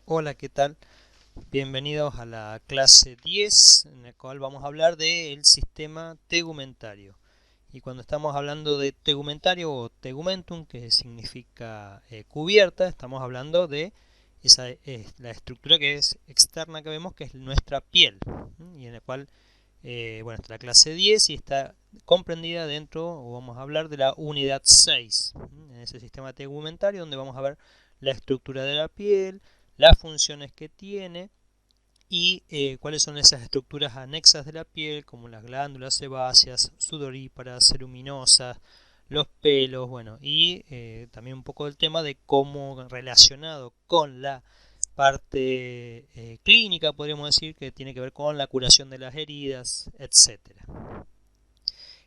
Hola, ¿qué tal? Bienvenidos a la clase 10, en la cual vamos a hablar del sistema tegumentario. Y cuando estamos hablando de tegumentario o tegumentum, que significa cubierta, estamos hablando de la estructura que es externa que vemos, que es nuestra piel, y en la cual, bueno, está la clase 10 y está comprendida dentro, o vamos a hablar de la unidad 6, en ese sistema tegumentario, donde vamos a ver la estructura de la piel, las funciones que tiene y cuáles son esas estructuras anexas de la piel, como las glándulas sebáceas, sudoríparas, ceruminosas, los pelos, bueno, y también un poco del tema de cómo relacionado con la parte clínica, podríamos decir, que tiene que ver con la curación de las heridas, etcétera.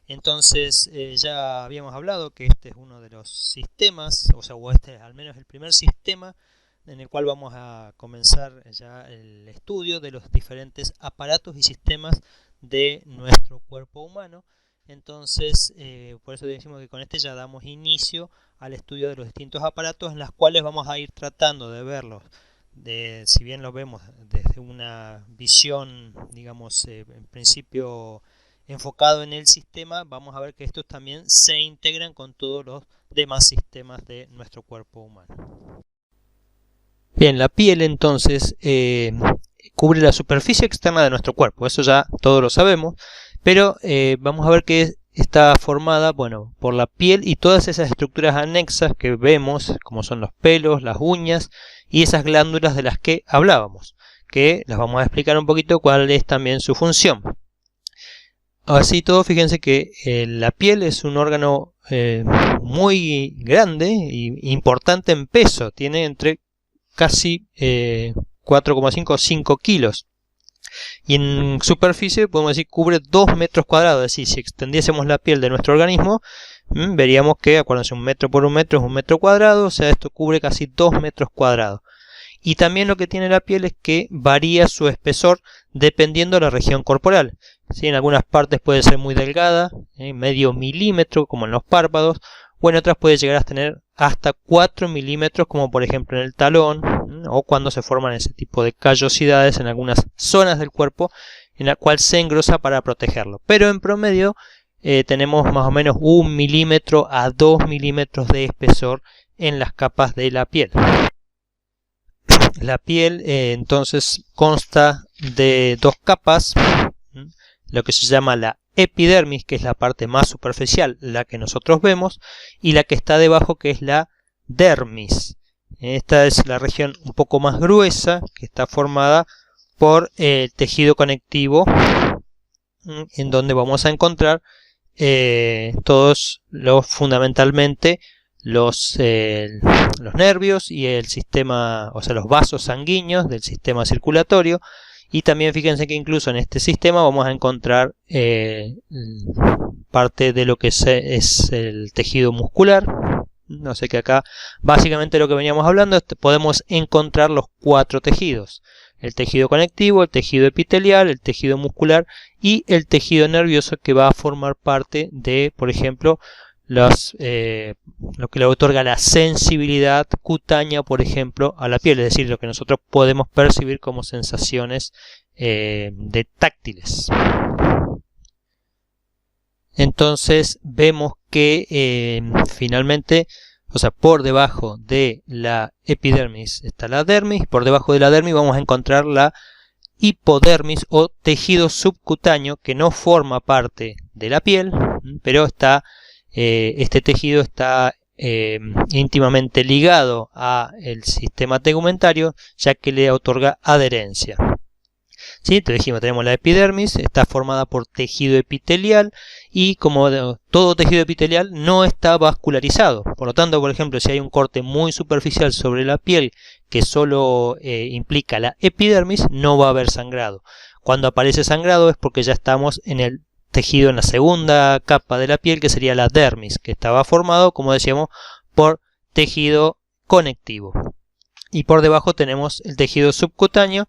Entonces ya habíamos hablado que este es uno de los sistemas, o este es al menos el primer sistema en el cual vamos a comenzar ya el estudio de los diferentes aparatos y sistemas de nuestro cuerpo humano. Entonces, por eso decimos que con este ya damos inicio al estudio de los distintos aparatos, en los cuales vamos a ir tratando de verlos, si bien los vemos desde una visión, digamos, en principio enfocado en el sistema, vamos a ver que estos también se integran con todos los demás sistemas de nuestro cuerpo humano. Bien, la piel entonces cubre la superficie externa de nuestro cuerpo, eso ya todos lo sabemos, pero vamos a ver que está formada, bueno, por la piel y todas esas estructuras anexas que vemos, como son los pelos, las uñas y esas glándulas de las que hablábamos, que las vamos a explicar un poquito cuál es también su función. Así todo, fíjense que la piel es un órgano muy grande e importante en peso, tiene entre casi 4,5 o 5 kilos. Y en superficie podemos decir cubre 2 metros cuadrados, es decir, si extendiésemos la piel de nuestro organismo, veríamos que, acuérdense, 1 metro por 1 metro es 1 metro cuadrado, o sea, esto cubre casi 2 metros cuadrados. Y también lo que tiene la piel es que varía su espesor dependiendo de la región corporal. ¿Sí? En algunas partes puede ser muy delgada, medio milímetro, como en los párpados, o en otras puede llegar a tener hasta 4 milímetros, como por ejemplo en el talón, o cuando se forman ese tipo de callosidades en algunas zonas del cuerpo, en la cual se engrosa para protegerlo. Pero en promedio tenemos más o menos 1 milímetro a 2 milímetros de espesor en las capas de la piel. La piel entonces consta de dos capas, lo que se llama la epidermis, que es la parte más superficial, la que nosotros vemos, y la que está debajo, que es la dermis. Esta es la región un poco más gruesa, que está formada por el tejido conectivo, en donde vamos a encontrar fundamentalmente los nervios y el sistema, o sea, los vasos sanguíneos del sistema circulatorio. Y también fíjense que incluso en este sistema vamos a encontrar parte de lo que es el tejido muscular. No sé, que acá básicamente lo que veníamos hablando, podemos encontrar los 4 tejidos: el tejido conectivo, el tejido epitelial, el tejido muscular y el tejido nervioso, que va a formar parte de, por ejemplo, lo que le otorga la sensibilidad cutánea, por ejemplo, a la piel, es decir, lo que nosotros podemos percibir como sensaciones de táctiles. Entonces vemos que finalmente, o sea, por debajo de la epidermis está la dermis, por debajo de la dermis vamos a encontrar la hipodermis o tejido subcutáneo, que no forma parte de la piel, pero este tejido está íntimamente ligado al sistema tegumentario, ya que le otorga adherencia. ¿Sí? Te dijimos, tenemos la epidermis, está formada por tejido epitelial, y como todo tejido epitelial no está vascularizado. Por lo tanto, por ejemplo, si hay un corte muy superficial sobre la piel que solo implica la epidermis, no va a haber sangrado. Cuando aparece sangrado es porque ya estamos en el tejido, en la segunda capa de la piel, que sería la dermis, que estaba formado, como decíamos, por tejido conectivo. Y por debajo tenemos el tejido subcutáneo,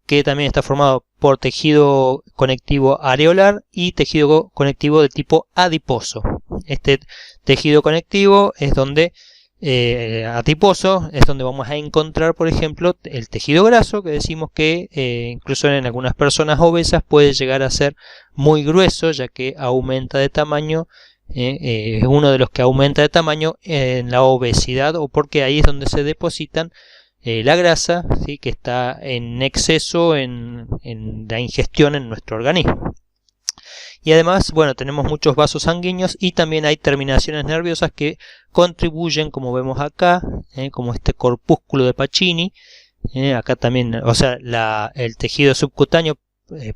que también está formado por tejido conectivo areolar y tejido conectivo de tipo adiposo. Este tejido conectivo es donde adiposo es donde vamos a encontrar, por ejemplo, el tejido graso, que decimos que incluso en algunas personas obesas puede llegar a ser muy grueso, ya que aumenta de tamaño. Es uno de los que aumenta de tamaño en la obesidad, o porque ahí es donde se depositan la grasa, ¿sí?, que está en exceso en la ingestión en nuestro organismo. Y además, bueno, tenemos muchos vasos sanguíneos y también hay terminaciones nerviosas que contribuyen, como vemos acá, como este corpúsculo de Pacini. Acá también, o sea, el tejido subcutáneo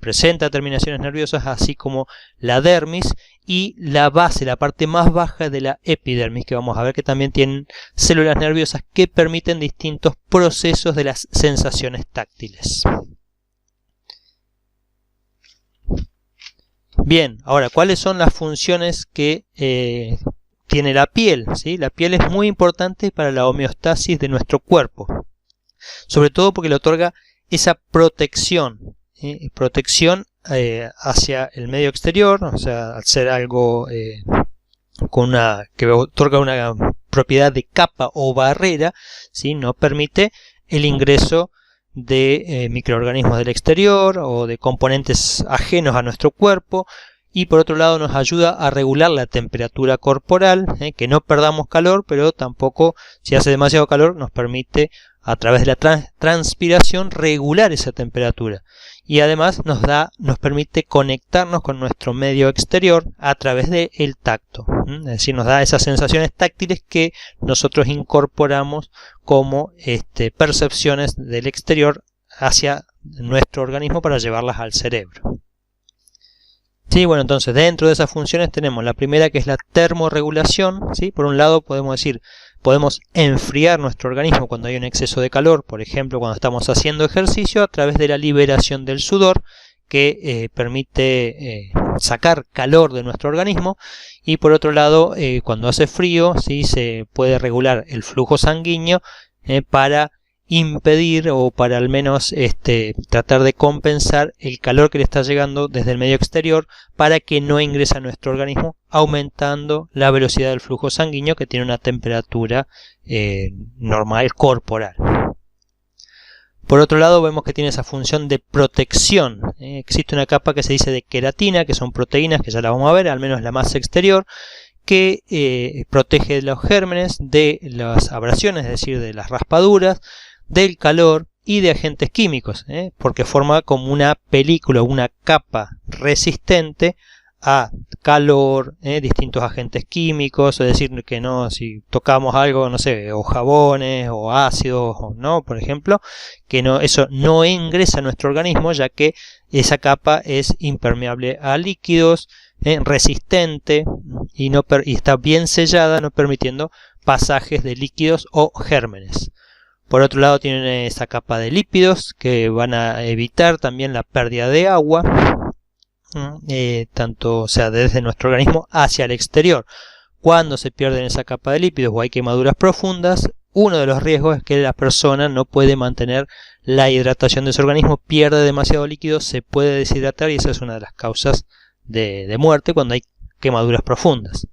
presenta terminaciones nerviosas, así como la dermis y la base, la parte más baja de la epidermis, que vamos a ver que también tienen células nerviosas que permiten distintos procesos de las sensaciones táctiles. Bien, ahora, ¿cuáles son las funciones que tiene la piel? ¿Sí? La piel es muy importante para la homeostasis de nuestro cuerpo, sobre todo porque le otorga esa protección, hacia el medio exterior, o sea, al ser algo que otorga una propiedad de capa o barrera, ¿sí?, no permite el ingreso de microorganismos del exterior o de componentes ajenos a nuestro cuerpo, y por otro lado nos ayuda a regular la temperatura corporal, que no perdamos calor, pero tampoco, si hace demasiado calor, nos permite a través de la transpiración regular esa temperatura, y además nos permite conectarnos con nuestro medio exterior a través del tacto, es decir, nos da esas sensaciones táctiles que nosotros incorporamos como percepciones del exterior hacia nuestro organismo para llevarlas al cerebro. Sí, bueno, entonces dentro de esas funciones tenemos la primera, que es la termorregulación, ¿sí? Por un lado podemos enfriar nuestro organismo cuando hay un exceso de calor, por ejemplo cuando estamos haciendo ejercicio, a través de la liberación del sudor, que permite sacar calor de nuestro organismo. Y por otro lado, cuando hace frío, ¿sí?, se puede regular el flujo sanguíneo para impedir, o para al menos tratar de compensar el calor que le está llegando desde el medio exterior, para que no ingrese a nuestro organismo, aumentando la velocidad del flujo sanguíneo, que tiene una temperatura normal corporal. Por otro lado, vemos que tiene esa función de protección. Existe una capa que se dice de queratina, que son proteínas, que ya la vamos a ver, al menos la más exterior, que protege de los gérmenes, de las abrasiones, es decir, de las raspaduras, del calor y de agentes químicos, porque forma como una película, una capa resistente a calor, distintos agentes químicos, es decir, que no, si tocamos algo, no sé, o jabones o ácidos, no, por ejemplo, que no, eso no ingresa a nuestro organismo, ya que esa capa es impermeable a líquidos, resistente, y está bien sellada, no permitiendo pasajes de líquidos o gérmenes. Por otro lado, tienen esa capa de lípidos que van a evitar también la pérdida de agua, tanto, o sea, desde nuestro organismo hacia el exterior. Cuando se pierden esa capa de lípidos o hay quemaduras profundas, uno de los riesgos es que la persona no puede mantener la hidratación de su organismo, pierde demasiado líquido, se puede deshidratar, y esa es una de las causas de muerte cuando hay quemaduras profundas.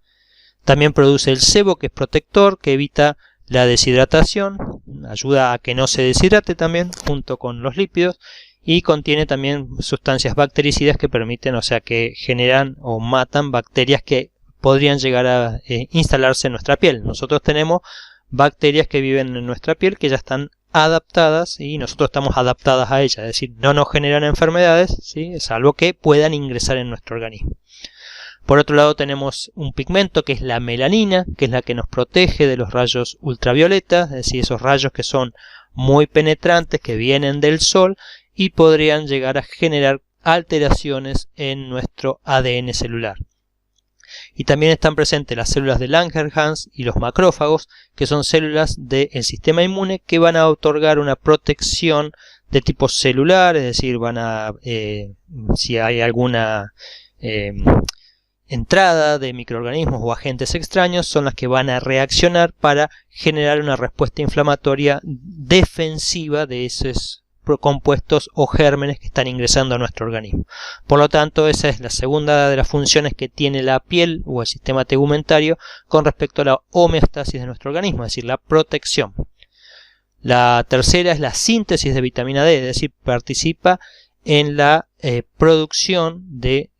También produce el sebo, que es protector, que evita la deshidratación, ayuda a que no se deshidrate también junto con los lípidos, y contiene también sustancias bactericidas que permiten, o sea, que generan o matan bacterias que podrían llegar a instalarse en nuestra piel. Nosotros tenemos bacterias que viven en nuestra piel, que ya están adaptadas, y nosotros estamos adaptadas a ellas, es decir, no nos generan enfermedades, ¿sí?, salvo que puedan ingresar en nuestro organismo. Por otro lado, tenemos un pigmento que es la melanina, que es la que nos protege de los rayos ultravioletas, es decir, esos rayos que son muy penetrantes, que vienen del sol y podrían llegar a generar alteraciones en nuestro ADN celular. Y también están presentes las células de Langerhans y los macrófagos, que son células del sistema inmune que van a otorgar una protección de tipo celular, es decir, van a, si hay alguna entrada de microorganismos o agentes extraños, son las que van a reaccionar para generar una respuesta inflamatoria defensiva de esos compuestos o gérmenes que están ingresando a nuestro organismo. Por lo tanto, esa es la segunda de las funciones que tiene la piel o el sistema tegumentario con respecto a la homeostasis de nuestro organismo, es decir, la protección. La tercera es la síntesis de vitamina D, es decir, participa en la producción de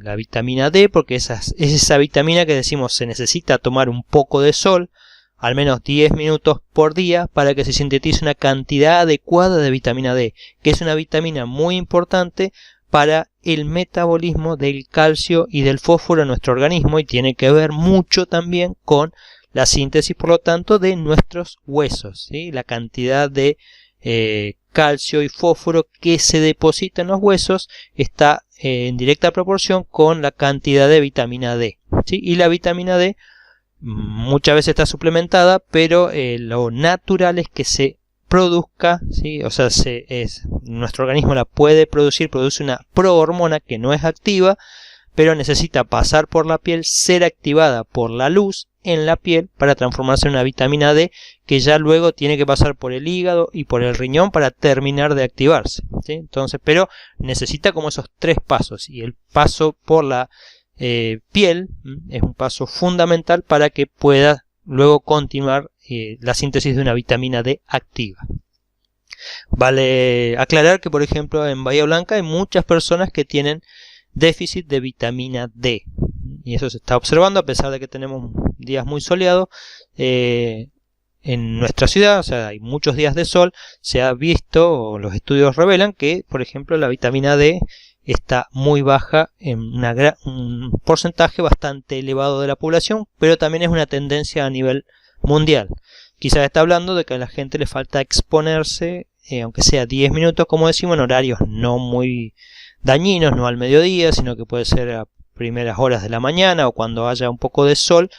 la vitamina D, porque es esa vitamina que decimos se necesita tomar un poco de sol, al menos 10 minutos por día, para que se sintetice una cantidad adecuada de vitamina D, que es una vitamina muy importante para el metabolismo del calcio y del fósforo en nuestro organismo, y tiene que ver mucho también con la síntesis, por lo tanto, de nuestros huesos, ¿sí? La cantidad de calcio y fósforo que se deposita en los huesos está en directa proporción con la cantidad de vitamina D, ¿sí? Y la vitamina D muchas veces está suplementada, pero lo natural es que se produzca, ¿sí? O sea, nuestro organismo la puede producir, produce una prohormona que no es activa, pero necesita pasar por la piel, ser activada por la luz en la piel para transformarse en una vitamina D, que ya luego tiene que pasar por el hígado y por el riñón para terminar de activarse, ¿sí? Entonces, pero necesita como esos 3 pasos, y el paso por la piel es un paso fundamental para que pueda luego continuar la síntesis de una vitamina D activa. Vale aclarar que, por ejemplo, en Bahía Blanca hay muchas personas que tienen déficit de vitamina D, y eso se está observando a pesar de que tenemos días muy soleados en nuestra ciudad. O sea, hay muchos días de sol. Se ha visto, o los estudios revelan, que, por ejemplo, la vitamina D está muy baja en un porcentaje bastante elevado de la población, pero también es una tendencia a nivel mundial. Quizás está hablando de que a la gente le falta exponerse, aunque sea 10 minutos, como decimos, en horarios no muy dañinos, no al mediodía, sino que puede ser a primeras horas de la mañana o cuando haya un poco de sol,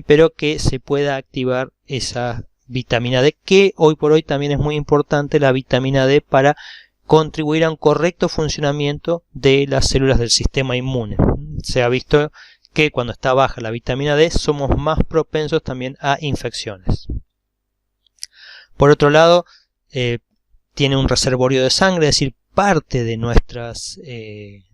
pero que se pueda activar esa vitamina D, que hoy por hoy también es muy importante la vitamina D para contribuir a un correcto funcionamiento de las células del sistema inmune. Se ha visto que cuando está baja la vitamina D somos más propensos también a infecciones. Por otro lado, tiene un reservorio de sangre, es decir, parte de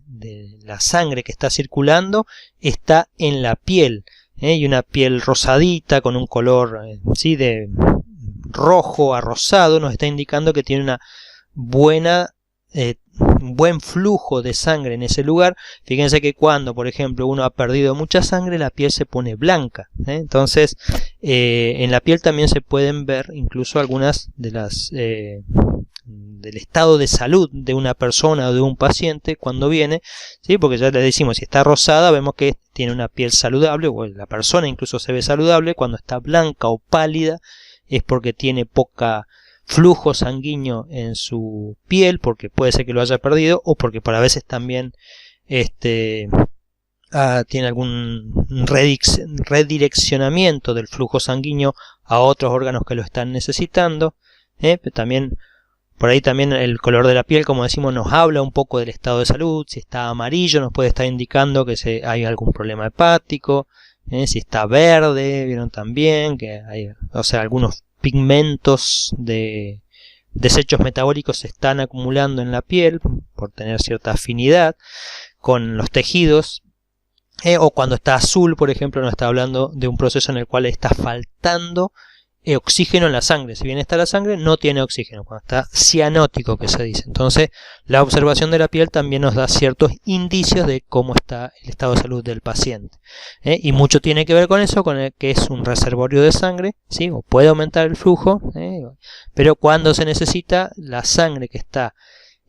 de la sangre que está circulando está en la piel, y una piel rosadita con un color ¿sí? de rojo a rosado nos está indicando que tiene una un buen flujo de sangre en ese lugar. Fíjense que cuando, por ejemplo, uno ha perdido mucha sangre, la piel se pone blanca, entonces en la piel también se pueden ver incluso algunas de las del estado de salud de una persona o de un paciente cuando viene, ¿sí? Porque ya le decimos, si está rosada vemos que tiene una piel saludable, o la persona incluso se ve saludable. Cuando está blanca o pálida es porque tiene poca flujo sanguíneo en su piel, porque puede ser que lo haya perdido, o porque por a veces también tiene algún redireccionamiento del flujo sanguíneo a otros órganos que lo están necesitando. Pero también por ahí también el color de la piel, como decimos, nos habla un poco del estado de salud. Si está amarillo nos puede estar indicando que hay algún problema hepático. Si está verde, vieron también que hay, o sea, algunos pigmentos de desechos metabólicos se están acumulando en la piel por tener cierta afinidad con los tejidos. O cuando está azul, por ejemplo, nos está hablando de un proceso en el cual está faltando oxígeno en la sangre. Si bien está la sangre, no tiene oxígeno, cuando está cianótico, que se dice. Entonces, la observación de la piel también nos da ciertos indicios de cómo está el estado de salud del paciente. Y mucho tiene que ver con eso, con el que es un reservorio de sangre, ¿sí? O puede aumentar el flujo, pero cuando se necesita la sangre que está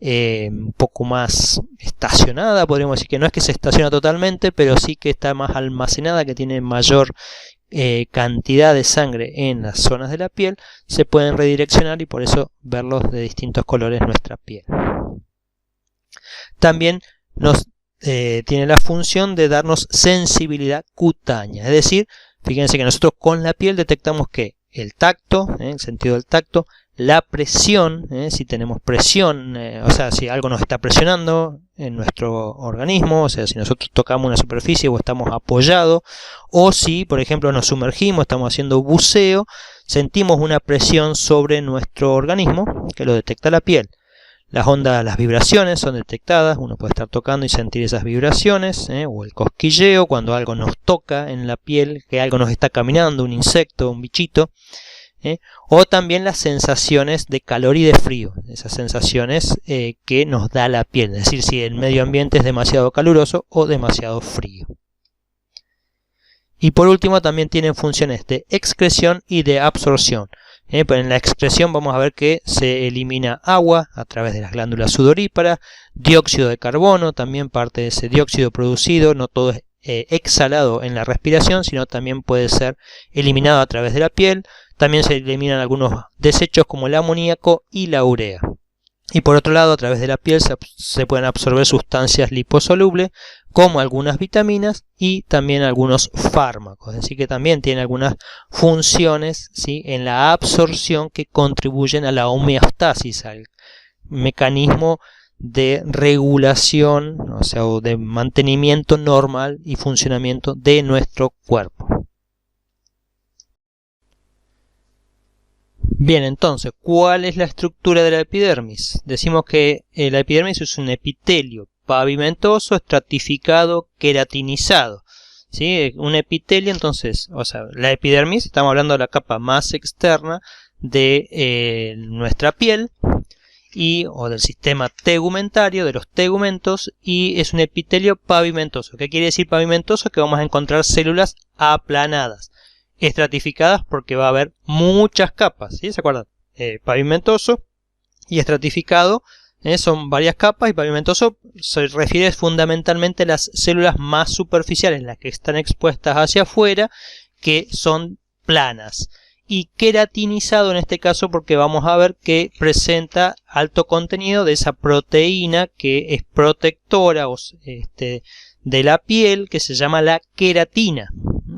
un poco más estacionada, podríamos decir, que no es que se estaciona totalmente, pero sí que está más almacenada, que tiene mayor cantidad de sangre en las zonas de la piel, se pueden redireccionar y por eso verlos de distintos colores nuestra piel. También nos tiene la función de darnos sensibilidad cutánea, es decir, fíjense que nosotros con la piel detectamos que el tacto, el sentido del tacto, la presión, si tenemos presión, o sea, si algo nos está presionando en nuestro organismo, o sea, si nosotros tocamos una superficie o estamos apoyados, o si, por ejemplo, nos sumergimos, estamos haciendo buceo, sentimos una presión sobre nuestro organismo que lo detecta la piel. Las ondas, las vibraciones son detectadas, uno puede estar tocando y sentir esas vibraciones, o el cosquilleo cuando algo nos toca en la piel, que algo nos está caminando, un insecto, un bichito, o también las sensaciones de calor y de frío, esas sensaciones que nos da la piel, es decir, si el medio ambiente es demasiado caluroso o demasiado frío. Y por último también tienen funciones de excreción y de absorción. Pues en la excreción vamos a ver que se elimina agua a través de las glándulas sudoríparas, dióxido de carbono, también parte de ese dióxido producido, no todo es exhalado en la respiración, sino también puede ser eliminado a través de la piel. También se eliminan algunos desechos como el amoníaco y la urea. Y por otro lado, a través de la piel se pueden absorber sustancias liposolubles como algunas vitaminas y también algunos fármacos. Así que también tiene algunas funciones, ¿sí?, en la absorción que contribuyen a la homeostasis, al mecanismo de regulación, o sea, o de mantenimiento normal y funcionamiento de nuestro cuerpo. Bien, entonces, ¿cuál es la estructura de la epidermis? Decimos que la epidermis es un epitelio pavimentoso, estratificado, queratinizado, ¿sí? Un epitelio, entonces, o sea, la epidermis, estamos hablando de la capa más externa de nuestra piel o del sistema tegumentario, de los tegumentos, y es un epitelio pavimentoso. ¿Qué quiere decir pavimentoso? Que vamos a encontrar células aplanadas, estratificadas porque va a haber muchas capas, ¿sí? ¿Se acuerdan? Pavimentoso y estratificado son varias capas, y pavimentoso se refiere fundamentalmente a las células más superficiales, las que están expuestas hacia afuera, que son planas. Y queratinizado en este caso porque vamos a ver que presenta alto contenido de esa proteína que es protectora de la piel, que se llama la queratina.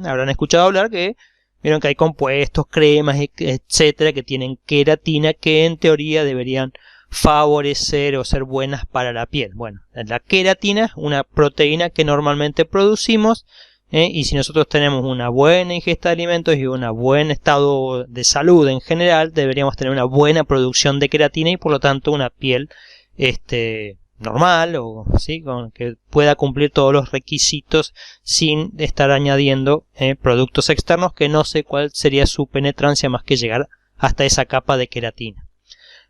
Habrán escuchado hablar que vieron que hay compuestos, cremas, etcétera, que tienen queratina, que en teoría deberían favorecer o ser buenas para la piel. Bueno, la queratina es una proteína que normalmente producimos, y si nosotros tenemos una buena ingesta de alimentos y un buen estado de salud en general, deberíamos tener una buena producción de queratina y por lo tanto una piel normal, o ¿sí?, con que pueda cumplir todos los requisitos sin estar añadiendo productos externos, que no sé cuál sería su penetrancia más que llegar hasta esa capa de queratina.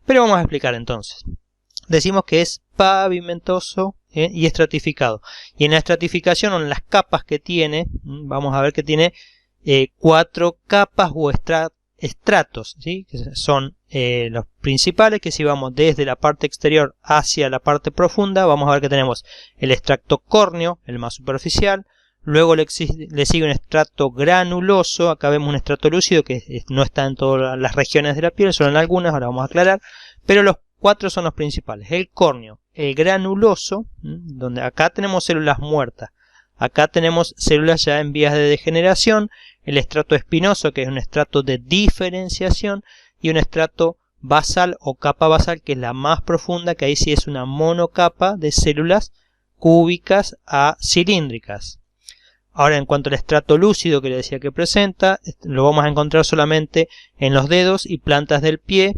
Pero vamos a explicar entonces. Decimos que es pavimentoso y estratificado. Y en la estratificación, o en las capas que tiene, vamos a ver que tiene 4 capas o estratos, ¿sí?, que son los principales, que si vamos desde la parte exterior hacia la parte profunda, vamos a ver que tenemos el estrato córneo, el más superficial. Luego le sigue un estrato granuloso. Acá vemos un estrato lúcido que no está en todas las regiones de la piel, solo en algunas, ahora vamos a aclarar. Pero los 4 son los principales: el córneo, el granuloso, donde acá tenemos células muertas, acá tenemos células ya en vías de degeneración, el estrato espinoso, que es un estrato de diferenciación, y un estrato basal o capa basal, que es la más profunda, que ahí sí es una monocapa de células cúbicas a cilíndricas. Ahora, en cuanto al estrato lúcido que le decía que presenta, lo vamos a encontrar solamente en los dedos y plantas del pie,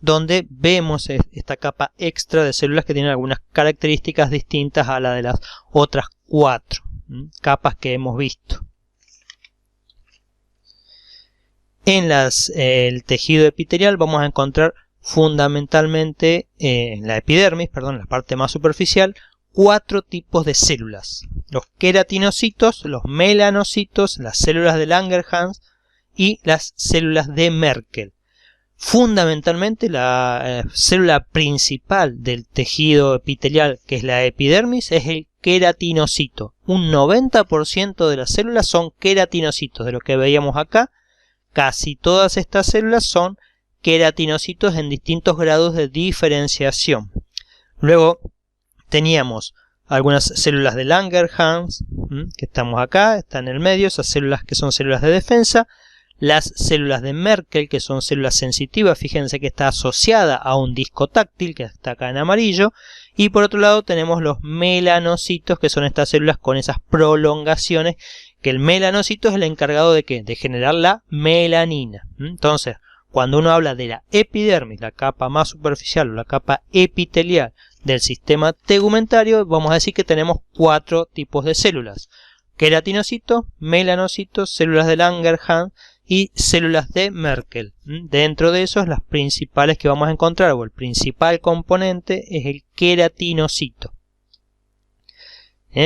donde vemos esta capa extra de células que tienen algunas características distintas a la de las otras 4 capas que hemos visto. En el tejido epitelial vamos a encontrar fundamentalmente en la epidermis, en la parte más superficial, 4 tipos de células: los queratinocitos, los melanocitos, las células de Langerhans y las células de Merkel. Fundamentalmente la célula principal del tejido epitelial, que es la epidermis, es el queratinocito. Un 90% de las células son queratinocitos, de lo que veíamos acá. Casi todas estas células son queratinocitos en distintos grados de diferenciación. Luego teníamos algunas células de Langerhans, que estamos acá, están en el medio, esas células que son células de defensa. Las células de Merkel, que son células sensitivas, fíjense que está asociada a un disco táctil, que está acá en amarillo. Y por otro lado tenemos los melanocitos, que son estas células con esas prolongaciones, que el melanocito es el encargado de ¿qué? De generar la melanina. Entonces, cuando uno habla de la epidermis, la capa más superficial o la capa epitelial del sistema tegumentario, vamos a decir que tenemos 4 tipos de células: queratinocitos, melanocitos, células de Langerhans y células de Merkel. Dentro de esos, las principales que vamos a encontrar, o el principal componente, es el queratinocito.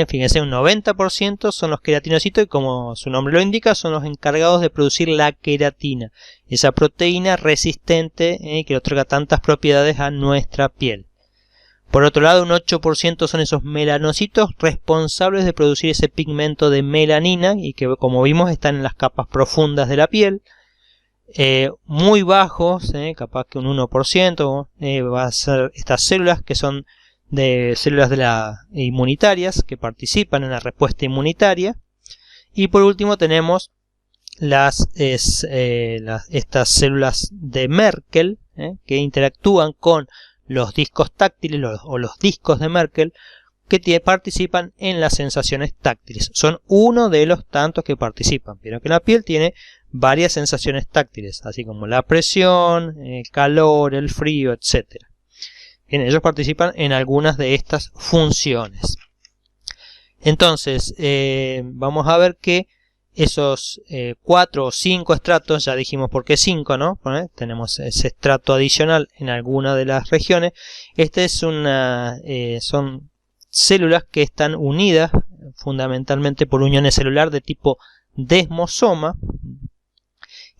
Fíjense, un 90% son los queratinocitos y, como su nombre lo indica, son los encargados de producir la queratina, esa proteína resistente que otorga tantas propiedades a nuestra piel. Por otro lado, un 8% son esos melanocitos responsables de producir ese pigmento de melanina y que, como vimos, están en las capas profundas de la piel. Muy bajos, capaz que un 1%, va a ser estas células que son de células de la inmunitarias que participan en la respuesta inmunitaria. Y por último tenemos estas células de Merkel que interactúan con los discos táctiles o los discos de Merkel que participan en las sensaciones táctiles. Son uno de los tantos que participan. Pero que la piel tiene varias sensaciones táctiles, así como la presión, el calor, el frío, etc. Bien, ellos participan en algunas de estas funciones. Entonces, vamos a ver que esos 4 o 5 estratos, ya dijimos por qué 5, ¿no? Tenemos ese estrato adicional en alguna de las regiones. Son células que están unidas fundamentalmente por uniones celular de tipo desmosoma.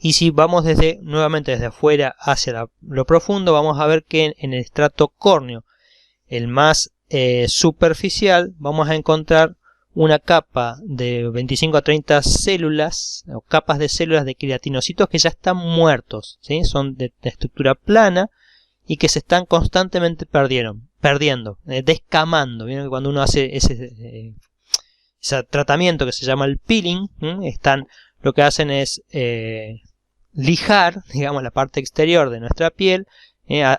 Y si vamos nuevamente desde afuera hacia lo profundo, vamos a ver que en el estrato córneo, el más superficial, vamos a encontrar una capa de 25 a 30 células o capas de células de queratinocitos que ya están muertos, ¿sí? Son de estructura plana y que se están constantemente perdiendo, descamando. ¿Vieron que cuando uno hace ese tratamiento que se llama el peeling, lo que hacen es lijar, digamos, la parte exterior de nuestra piel,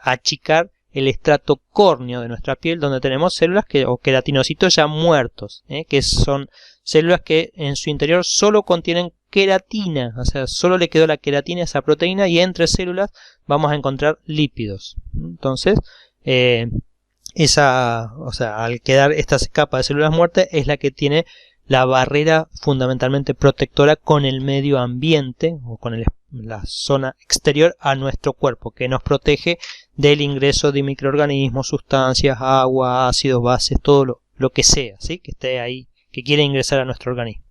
achicar el estrato córneo de nuestra piel, donde tenemos células o queratinocitos ya muertos, que son células que en su interior solo contienen queratina, o sea, solo le quedó la queratina, esa proteína, y entre células vamos a encontrar lípidos. Entonces, al quedar esta capa de células muertas, es la que tiene la barrera fundamentalmente protectora con el medio ambiente o con la zona exterior a nuestro cuerpo, que nos protege del ingreso de microorganismos, sustancias, agua, ácidos, bases, todo lo que sea, ¿sí? Que esté ahí, que quiera ingresar a nuestro organismo.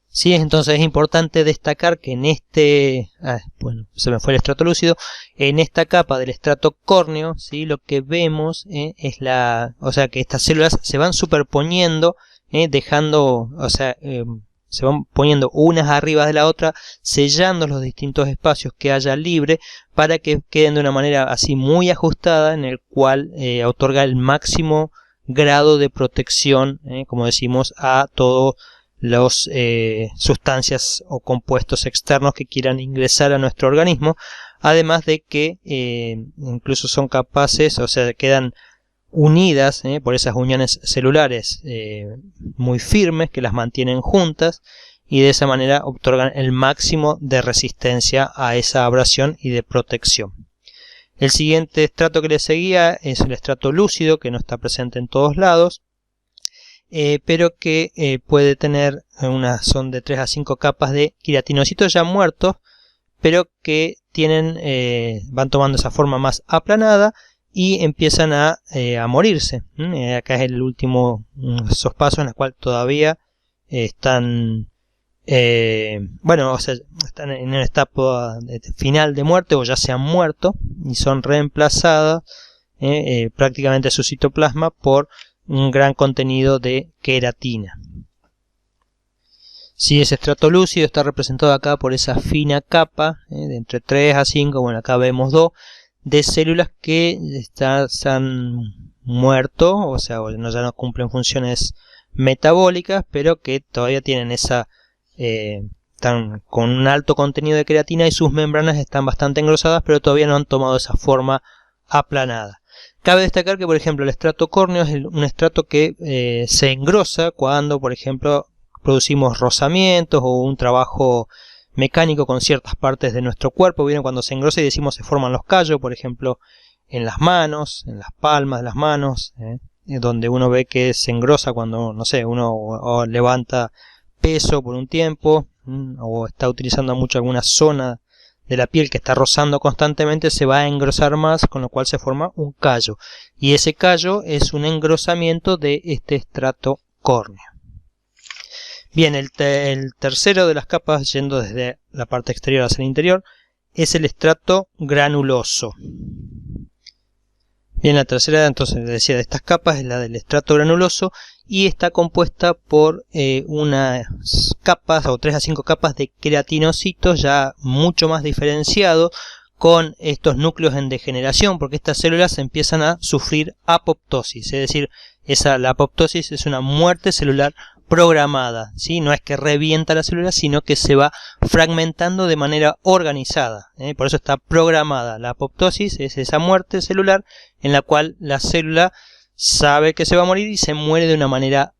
Sí, entonces es importante destacar que en se me fue el estrato lúcido, en esta capa del estrato córneo, ¿sí? Lo que vemos es que estas células se van superponiendo, se van poniendo unas arriba de la otra, sellando los distintos espacios que haya libre para que queden de una manera así muy ajustada, en el cual otorga el máximo grado de protección, como decimos, a todos los sustancias o compuestos externos que quieran ingresar a nuestro organismo, además de que incluso son capaces, quedan unidas por esas uniones celulares muy firmes que las mantienen juntas, y de esa manera otorgan el máximo de resistencia a esa abrasión y de protección. El siguiente estrato que le seguía es el estrato lúcido, que no está presente en todos lados, pero que puede tener son de 3 a 5 capas de queratinocitos ya muertos, pero que van tomando esa forma más aplanada y empiezan a morirse. Acá es el último esos pasos en los cuales todavía están están en una etapa final de muerte o ya se han muerto y son reemplazadas prácticamente su citoplasma por un gran contenido de queratina. Si ese estrato lúcido está representado acá por esa fina capa de entre 3 a 5, bueno, acá vemos 2 de células que se han muerto, ya no cumplen funciones metabólicas, pero que todavía tienen están con un alto contenido de queratina y sus membranas están bastante engrosadas, pero todavía no han tomado esa forma aplanada. Cabe destacar que, por ejemplo, el estrato córneo es un estrato que se engrosa cuando, por ejemplo, producimos rozamientos o un trabajo mecánico con ciertas partes de nuestro cuerpo. Vieron cuando se engrosa y decimos se forman los callos, por ejemplo en las manos, en las palmas de las manos, donde uno ve que se engrosa cuando, no sé, uno o levanta peso por un tiempo, o está utilizando mucho alguna zona de la piel que está rozando constantemente, se va a engrosar más, con lo cual se forma un callo, y ese callo es un engrosamiento de este estrato córneo. Bien, el tercero de las capas, yendo desde la parte exterior hacia el interior, es el estrato granuloso. Bien, la tercera, entonces decía, de estas capas es la del estrato granuloso, y está compuesta por unas capas, o 3 a 5 capas de queratinocitos ya mucho más diferenciados, con estos núcleos en degeneración, porque estas células empiezan a sufrir apoptosis, es decir, la apoptosis es una muerte celular programada, ¿sí? No es que revienta la célula, sino que se va fragmentando de manera organizada, por eso está programada. La apoptosis es esa muerte celular en la cual la célula sabe que se va a morir y se muere de una manera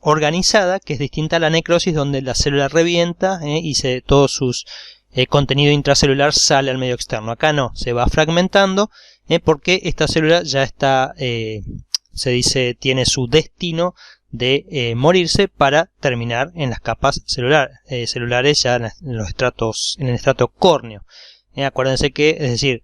organizada, que es distinta a la necrosis, donde la célula revienta y todo su contenido intracelular sale al medio externo. Acá no, se va fragmentando porque esta célula ya está, se dice, tiene su destino de morirse para terminar en las capas celulares ya en los estratos, en el estrato córneo. Acuérdense que, es decir,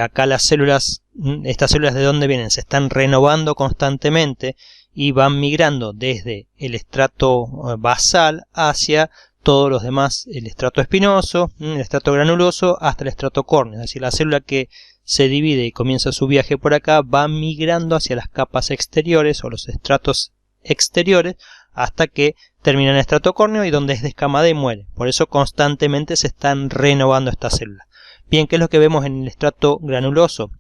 acá las células, estas células de dónde vienen, se están renovando constantemente y van migrando desde el estrato basal hacia todos los demás, el estrato espinoso, el estrato granuloso, hasta el estrato córneo. Es decir, la célula que se divide y comienza su viaje por acá va migrando hacia las capas exteriores o los estratos exteriores hasta que termina en el estrato córneo, y donde es descamada y muere. Por eso constantemente se están renovando estas células. Bien, ¿qué es lo que vemos en el estrato granuloso?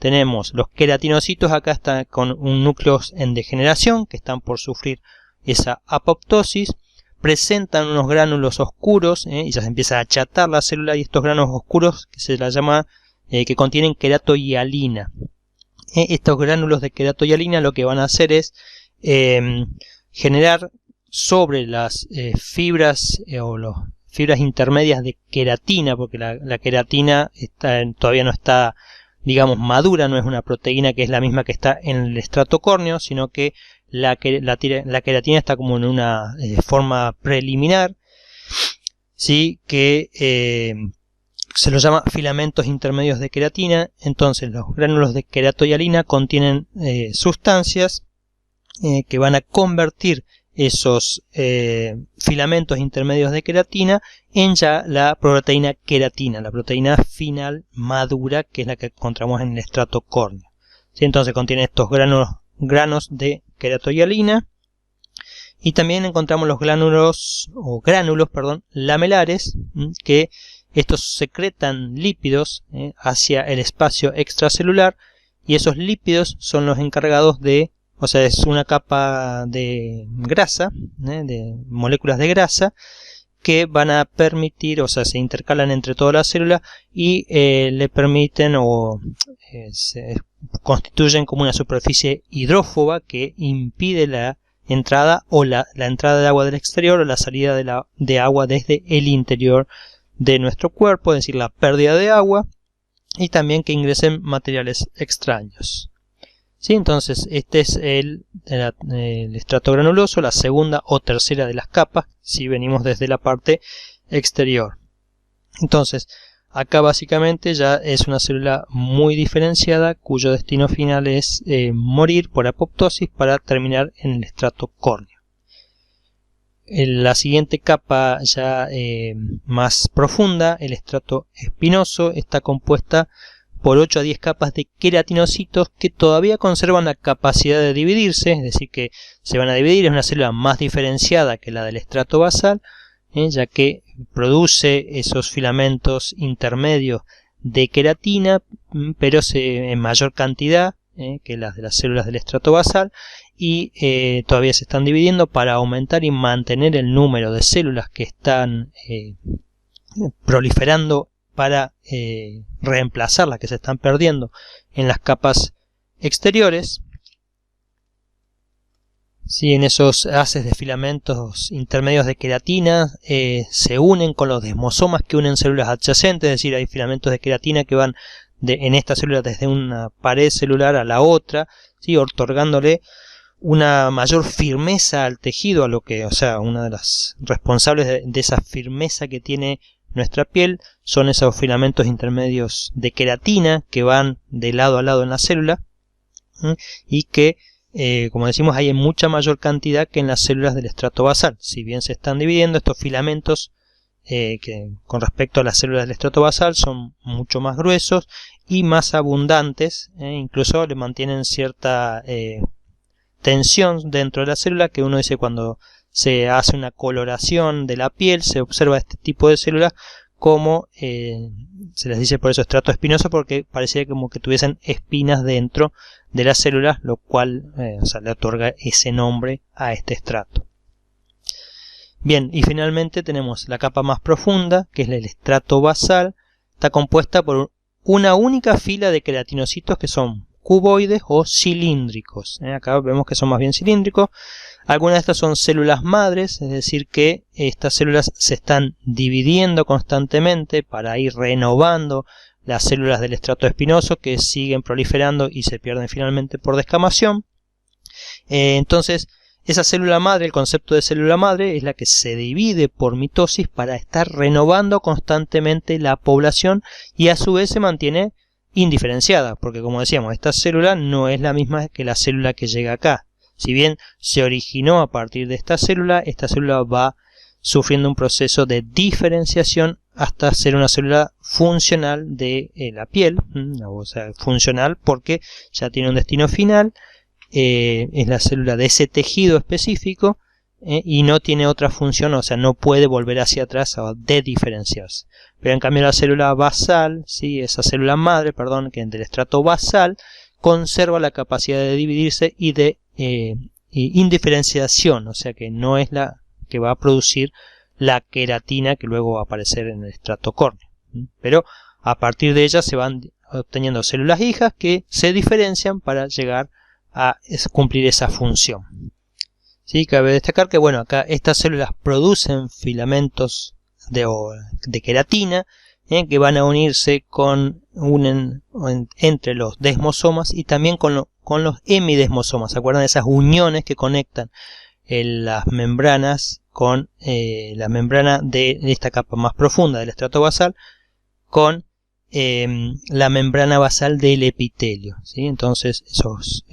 Tenemos los queratinocitos, acá están con un núcleo en degeneración, que están por sufrir esa apoptosis. Presentan unos gránulos oscuros, y ya se empieza a achatar la célula, y estos gránulos oscuros, que se la llama, que contienen queratohialina. Estos gránulos de queratohialina lo que van a hacer es generar sobre las fibras o las fibras intermedias de queratina, porque la queratina todavía no está, digamos, madura, no es una proteína que es la misma que está en el estrato córneo, sino que la queratina está como en una forma preliminar, ¿sí? Que se los llama filamentos intermedios de queratina. Entonces los gránulos de queratohialina contienen sustancias que van a convertir esos filamentos intermedios de queratina en ya la proteína queratina, la proteína final madura, que es la que encontramos en el estrato córneo. ¿Sí? Entonces contiene estos granos de queratohialina, y también encontramos los gránulos lamelares, que estos secretan lípidos hacia el espacio extracelular, y esos lípidos son los encargados de, o sea, es una capa de grasa, de moléculas de grasa, que van a permitir, o sea, se intercalan entre todas las células y le permiten se constituyen como una superficie hidrófoba que impide la entrada la entrada de agua del exterior o la salida de agua desde el interior de nuestro cuerpo, es decir, la pérdida de agua, y también que ingresen materiales extraños. ¿Sí? Entonces este es el estrato granuloso, la segunda o tercera de las capas, si venimos desde la parte exterior. Entonces acá básicamente ya es una célula muy diferenciada, cuyo destino final es morir por apoptosis para terminar en el estrato córneo. La siguiente capa ya más profunda, el estrato espinoso, está compuesta por 8 a 10 capas de queratinocitos que todavía conservan la capacidad de dividirse, es decir, que se van a dividir. Es una célula más diferenciada que la del estrato basal, ya que produce esos filamentos intermedios de queratina, pero en mayor cantidad que las de las células del estrato basal, y todavía se están dividiendo para aumentar y mantener el número de células que están proliferando para reemplazar las que se están perdiendo en las capas exteriores. Sí, en esos haces de filamentos intermedios de queratina se unen con los desmosomas que unen células adyacentes, es decir, hay filamentos de queratina que van en esta célula desde una pared celular a la otra, ¿sí? Otorgándole una mayor firmeza al tejido, a lo que, o sea, una de las responsables de esa firmeza que tiene nuestra piel son esos filamentos intermedios de queratina que van de lado a lado en la célula, ¿sí? Y que como decimos, hay en mucha mayor cantidad que en las células del estrato basal. Si bien se están dividiendo, estos filamentos que con respecto a las células del estrato basal son mucho más gruesos y más abundantes, incluso le mantienen cierta tensión dentro de la célula, que uno dice cuando se hace una coloración de la piel, se observa este tipo de células como se les dice por eso estrato espinoso, porque parecía como que tuviesen espinas dentro de las células, lo cual le otorga ese nombre a este estrato. Bien, y finalmente tenemos la capa más profunda, que es el estrato basal. Está compuesta por una única fila de queratinocitos que son cuboides o cilíndricos. Acá vemos que son más bien cilíndricos. Algunas de estas son células madres, es decir que estas células se están dividiendo constantemente para ir renovando las células del estrato espinoso, que siguen proliferando y se pierden finalmente por descamación. Entonces, esa célula madre, el concepto de célula madre, es la que se divide por mitosis para estar renovando constantemente la población y a su vez se mantiene indiferenciada, porque como decíamos, esta célula no es la misma que la célula que llega acá. Si bien se originó a partir de esta célula va sufriendo un proceso de diferenciación hasta ser una célula funcional de la piel, o sea, funcional porque ya tiene un destino final, es la célula de ese tejido específico y no tiene otra función, o sea, no puede volver hacia atrás o de diferenciarse. Pero en cambio la célula basal, ¿sí? Esa célula madre, perdón, que es del estrato basal, conserva la capacidad de dividirse y de indiferenciación, o sea que no es la que va a producir la queratina que luego va a aparecer en el estrato córneo. Pero a partir de ella se van obteniendo células hijas que se diferencian para llegar a cumplir esa función. ¿Sí? Cabe destacar que bueno, acá estas células producen filamentos de queratina que van a unirse entre los desmosomas y también con los hemidesmosomas. ¿Se acuerdan de esas uniones que conectan las membranas con la membrana de esta capa más profunda del estrato basal con la membrana basal del epitelio, ¿sí? Entonces esos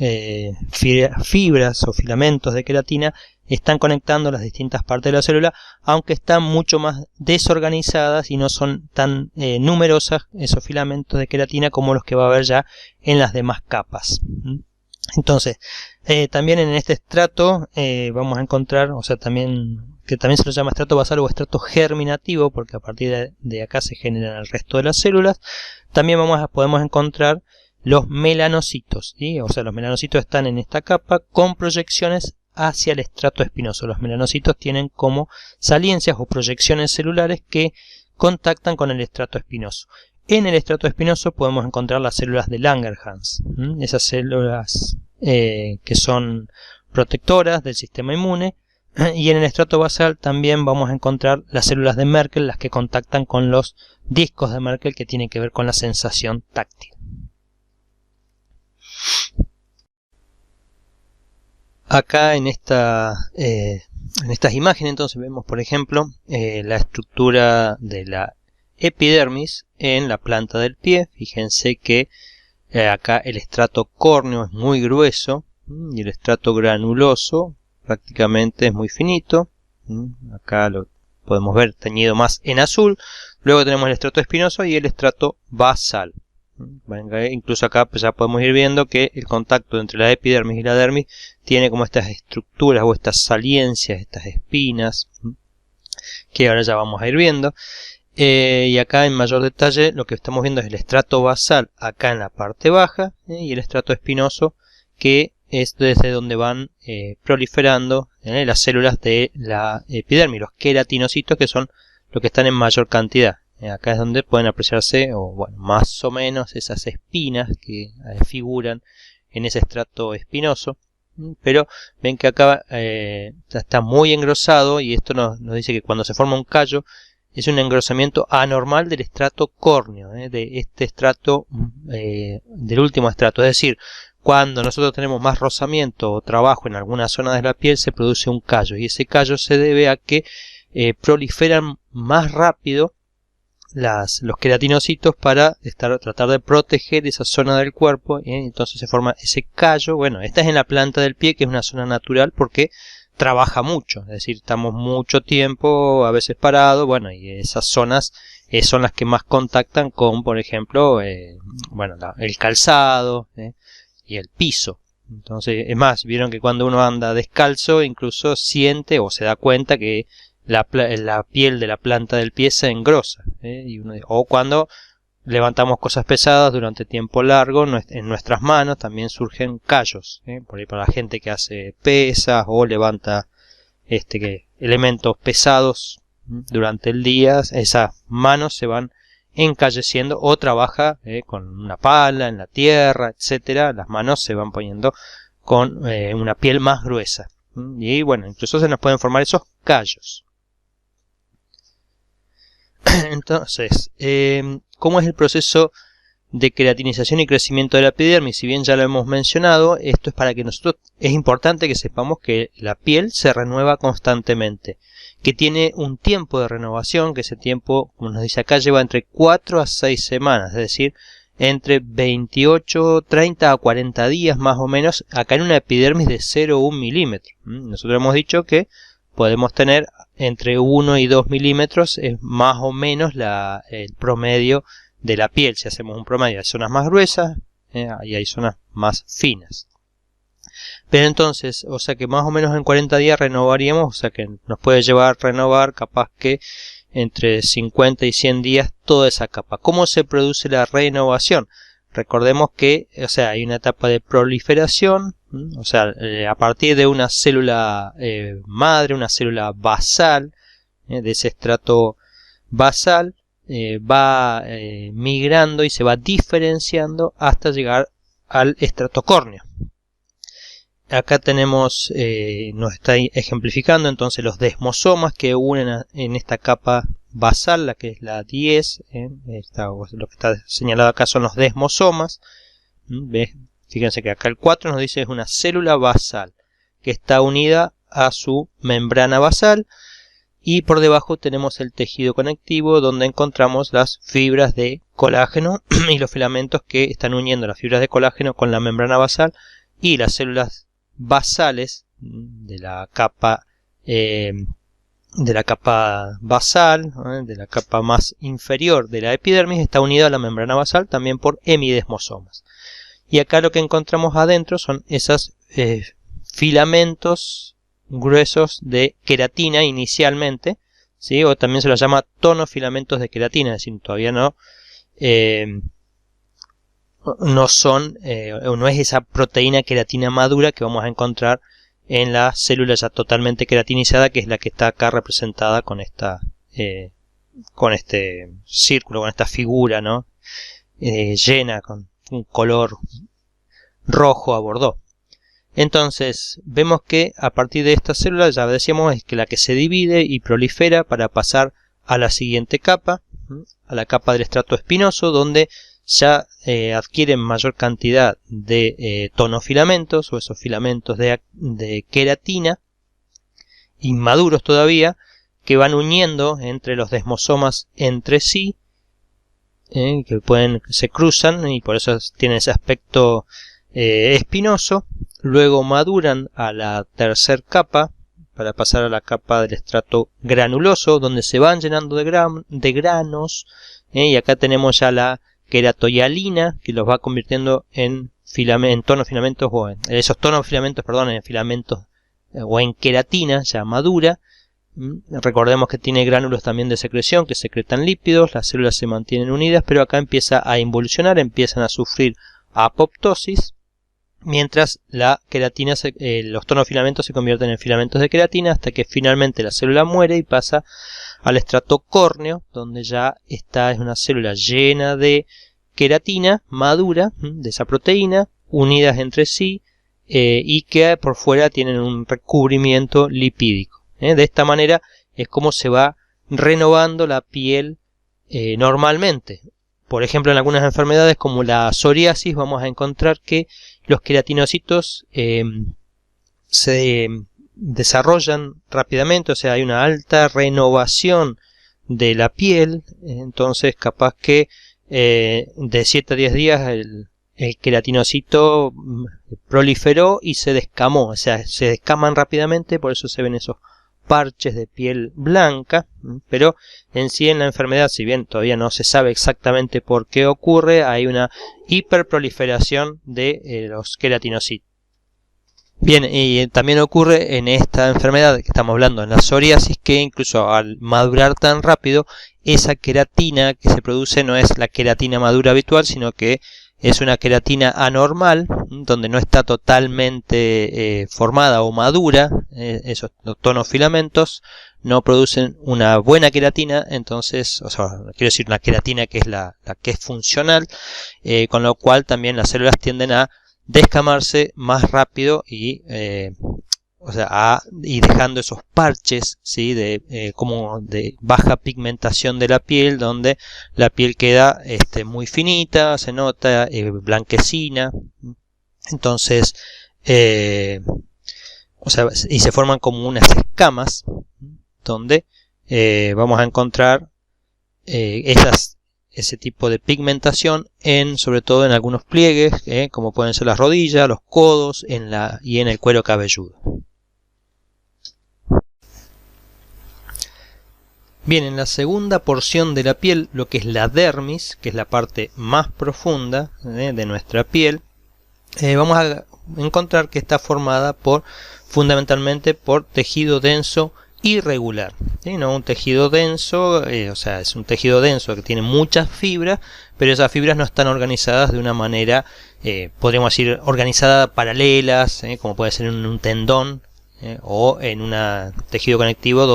fibras o filamentos de queratina están conectando las distintas partes de la célula, aunque están mucho más desorganizadas y no son tan numerosas esos filamentos de queratina como los que va a haber ya en las demás capas. Entonces, también en este estrato vamos a encontrar, o sea, que también se lo llama estrato basal o estrato germinativo, porque a partir de acá se generan el resto de las células. También podemos encontrar los melanocitos, ¿sí? O sea, los melanocitos están en esta capa con proyecciones hacia el estrato espinoso. Los melanocitos tienen como saliencias o proyecciones celulares que contactan con el estrato espinoso. En el estrato espinoso podemos encontrar las células de Langerhans, esas células que son protectoras del sistema inmune, y en el estrato basal también vamos a encontrar las células de Merkel, las que contactan con los discos de Merkel que tienen que ver con la sensación táctil. Acá en estas imágenes entonces vemos por ejemplo la estructura de la epidermis en la planta del pie. Fíjense que acá el estrato córneo es muy grueso y el estrato granuloso prácticamente es muy finito. Acá lo podemos ver teñido más en azul. Luego tenemos el estrato espinoso y el estrato basal. Incluso acá ya podemos ir viendo que el contacto entre la epidermis y la dermis tiene como estas estructuras o estas saliencias, estas espinas, que ahora ya vamos a ir viendo. Y acá en mayor detalle lo que estamos viendo es el estrato basal acá en la parte baja y el estrato espinoso, que es desde donde van proliferando las células de la epidermis, los queratinocitos, que son los que están en mayor cantidad. Acá es donde pueden apreciarse, o bueno, más o menos esas espinas que figuran en ese estrato espinoso. Pero ven que acá está muy engrosado, y esto nos dice que cuando se forma un callo es un engrosamiento anormal del estrato córneo, de este estrato, del último estrato. Es decir, cuando nosotros tenemos más rozamiento o trabajo en alguna zona de la piel, se produce un callo, y ese callo se debe a que proliferan más rápido los queratinocitos para tratar de proteger esa zona del cuerpo, entonces se forma ese callo. Bueno, esta es en la planta del pie, que es una zona natural porque trabaja mucho, es decir, estamos mucho tiempo a veces parados, bueno, y esas zonas son las que más contactan con, por ejemplo, bueno, el calzado y el piso. Entonces, es más, vieron que cuando uno anda descalzo incluso siente o se da cuenta que la piel de la planta del pie se engrosa, o cuando levantamos cosas pesadas durante tiempo largo, en nuestras manos también surgen callos, por ahí para la gente que hace pesas o levanta elementos pesados durante el día, esas manos se van encalleciendo, o trabaja con una pala en la tierra, etcétera, las manos se van poniendo con una piel más gruesa, y bueno, incluso se nos pueden formar esos callos. Entonces, ¿cómo es el proceso de queratinización y crecimiento de la epidermis? Si bien ya lo hemos mencionado, esto es para que nosotros, es importante que sepamos que la piel se renueva constantemente, que tiene un tiempo de renovación, que ese tiempo, como nos dice acá, lleva entre 4 a 6 semanas, es decir, entre 28, 30 a 40 días más o menos, acá en una epidermis de 0,1 milímetro. Nosotros hemos dicho que podemos tener entre 1 y 2 milímetros, es más o menos el promedio de la piel. Si hacemos un promedio, hay zonas más gruesas y hay zonas más finas. Pero entonces, o sea que más o menos en 40 días renovaríamos, o sea que nos puede llevar a renovar capaz que entre 50 y 100 días toda esa capa. ¿Cómo se produce la renovación? Recordemos que, o sea, hay una etapa de proliferación, o sea, a partir de una célula madre, una célula basal, de ese estrato basal, va migrando y se va diferenciando hasta llegar al estrato córneo. Acá tenemos, nos está ejemplificando entonces los desmosomas que unen en esta capa basal, la que es la 10, lo que está señalado acá son los desmosomas. ¿Ves? Fíjense que acá el 4 nos dice es una célula basal que está unida a su membrana basal, y por debajo tenemos el tejido conectivo donde encontramos las fibras de colágeno y los filamentos que están uniendo las fibras de colágeno con la membrana basal, y las células basales de la capa basal, de la capa más inferior de la epidermis, está unida a la membrana basal también por hemidesmosomas. Y acá lo que encontramos adentro son esos filamentos gruesos de queratina inicialmente, ¿sí? O también se los llama tonofilamentos de queratina, es decir, todavía no son, no es esa proteína queratina madura que vamos a encontrar en la célula ya totalmente queratinizada, que es la que está acá representada con con este círculo, con esta figura, ¿no? Llena con un color rojo a bordó. Entonces vemos que a partir de esta célula, ya decíamos, es que la que se divide y prolifera para pasar a la siguiente capa, a la capa del estrato espinoso, donde ya adquieren mayor cantidad de tonofilamentos, o esos filamentos de queratina inmaduros todavía, que van uniendo entre los desmosomas entre sí, que se cruzan, y por eso tienen ese aspecto espinoso. Luego maduran a la tercera capa para pasar a la capa del estrato granuloso, donde se van llenando de granos, y acá tenemos ya la queratohialina, que los va convirtiendo en tonofilamentos, o en esos tonofilamentos, perdón, en filamentos o en queratina ya madura. Recordemos que tiene gránulos también de secreción que secretan lípidos, las células se mantienen unidas, pero acá empieza a involucionar, empiezan a sufrir apoptosis, mientras la queratina los tonofilamentos se convierten en filamentos de queratina, hasta que finalmente la célula muere y pasa al estrato córneo, donde ya es una célula llena de queratina madura, de esa proteína, unidas entre sí, y que por fuera tienen un recubrimiento lipídico. De esta manera es como se va renovando la piel normalmente. Por ejemplo, en algunas enfermedades como la psoriasis vamos a encontrar que los queratinocitos se desarrollan rápidamente, o sea, hay una alta renovación de la piel. Entonces capaz que de 7 a 10 días el queratinocito proliferó y se descamó, o sea, se descaman rápidamente, por eso se ven esos parches de piel blanca. Pero en sí, en la enfermedad, si bien todavía no se sabe exactamente por qué ocurre, hay una hiperproliferación de los queratinocitos. Bien, y también ocurre en esta enfermedad que estamos hablando, en la psoriasis, que incluso al madurar tan rápido, esa queratina que se produce no es la queratina madura habitual, sino que es una queratina anormal, donde no está totalmente formada o madura. Esos tonos filamentos no producen una buena queratina, entonces, o sea, quiero decir, una queratina que es la que es funcional, con lo cual también las células tienden a descamarse más rápido y dejando esos parches, ¿sí? Como de baja pigmentación de la piel, donde la piel queda muy finita, se nota blanquecina. Entonces y se forman como unas escamas donde vamos a encontrar ese tipo de pigmentación sobre todo en algunos pliegues, como pueden ser las rodillas, los codos y en el cuero cabelludo. Bien, en la segunda porción de la piel, lo que es la dermis, que es la parte más profunda de nuestra piel, vamos a encontrar que está formada fundamentalmente por tejido denso irregular, ¿sí? No un tejido denso, o sea, es un tejido denso que tiene muchas fibras, pero esas fibras no están organizadas de una manera, podríamos decir, organizada paralelas, como puede ser en un tendón, o en un tejido conectivo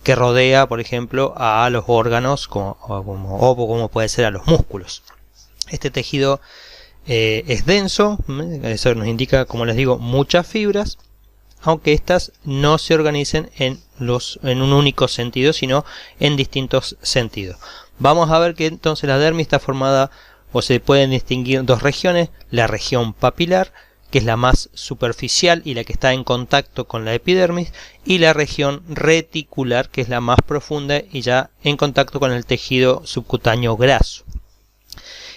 que rodea, por ejemplo, a los órganos, como puede ser a los músculos. Este tejido es denso, eso nos indica, como les digo, muchas fibras, aunque estas no se organicen en un único sentido, sino en distintos sentidos. Vamos a ver que entonces la dermis está formada, o se pueden distinguir dos regiones: la región papilar, que es la más superficial y la que está en contacto con la epidermis, y la región reticular, que es la más profunda y ya en contacto con el tejido subcutáneo graso.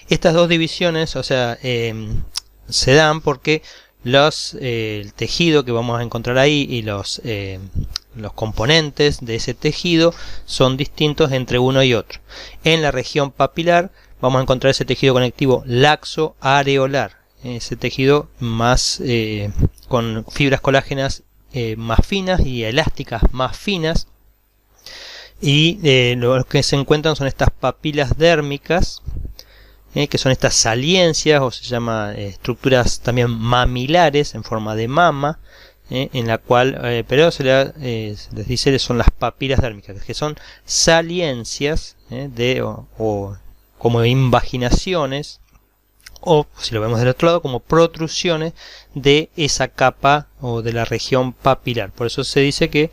Estas dos divisiones, o sea, se dan porque el tejido que vamos a encontrar ahí y los componentes de ese tejido son distintos entre uno y otro. En la región papilar vamos a encontrar ese tejido conectivo laxo areolar, ese tejido más con fibras colágenas más finas y elásticas más finas, y lo que se encuentran son estas papilas dérmicas, que son estas saliencias, o se llama estructuras también mamilares en forma de mama, en la cual, pero se les dice que son las papilas dérmicas, que son saliencias o como invaginaciones, o si lo vemos del otro lado, como protrusiones de esa capa o de la región papilar. Por eso se dice que,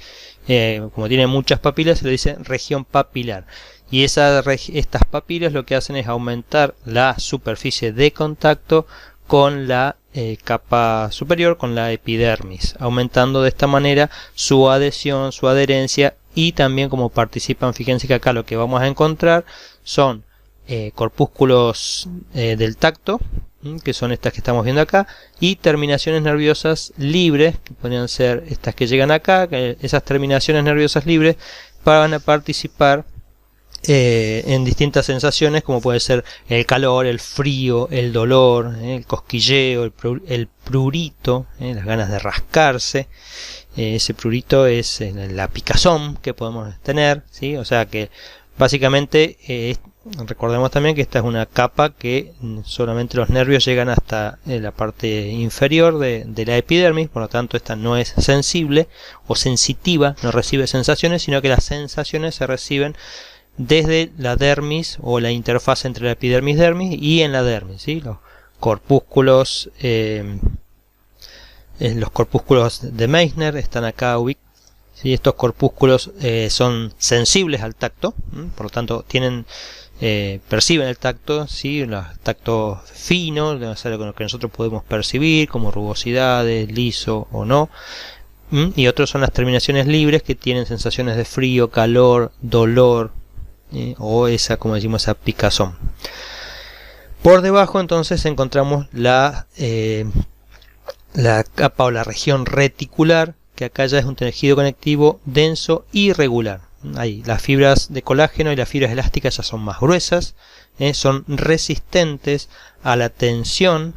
como tiene muchas papilas, se le dice región papilar. Y estas papilas lo que hacen es aumentar la superficie de contacto con la capa superior, con la epidermis, aumentando de esta manera su adhesión, su adherencia, y también como participan. Fíjense que acá lo que vamos a encontrar son corpúsculos del tacto, que son estas que estamos viendo acá, y terminaciones nerviosas libres, que podrían ser estas que llegan acá. Que esas terminaciones nerviosas libres van a participar en distintas sensaciones, como puede ser el calor, el frío, el dolor, el cosquilleo, el prurito, las ganas de rascarse. Ese prurito es la picazón que podemos tener, ¿sí? O sea que básicamente recordemos también que esta es una capa que solamente los nervios llegan hasta la parte inferior de la epidermis, por lo tanto esta no es sensible o sensitiva, no recibe sensaciones, sino que las sensaciones se reciben desde la dermis, o la interfaz entre la epidermis y en la dermis, ¿sí? Los corpúsculos los corpúsculos de Meissner están acá ubicados. ¿Sí? Estos corpúsculos son sensibles al tacto, por lo tanto perciben el tacto, ¿sí? El tacto fino, o sea, lo que nosotros podemos percibir como rugosidades, liso o no. Y otros son las terminaciones libres, que tienen sensaciones de frío, calor, dolor, o esa, como decimos, esa picazón. Por debajo entonces encontramos la capa o la región reticular, que acá ya es un tejido conectivo denso y regular. Ahí las fibras de colágeno y las fibras elásticas ya son más gruesas, son resistentes a la tensión,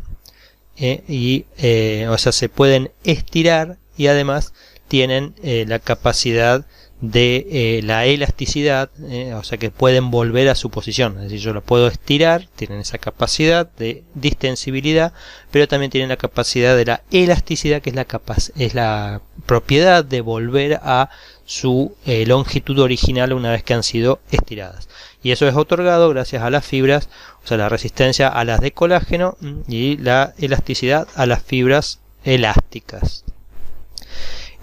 o sea, se pueden estirar, y además tienen la capacidad de la elasticidad, o sea que pueden volver a su posición. Es decir, yo lo puedo estirar, tienen esa capacidad de distensibilidad, pero también tienen la capacidad de la elasticidad, que es la propiedad de volver a su longitud original una vez que han sido estiradas. Y eso es otorgado gracias a las fibras, o sea, la resistencia a las de colágeno y la elasticidad a las fibras elásticas.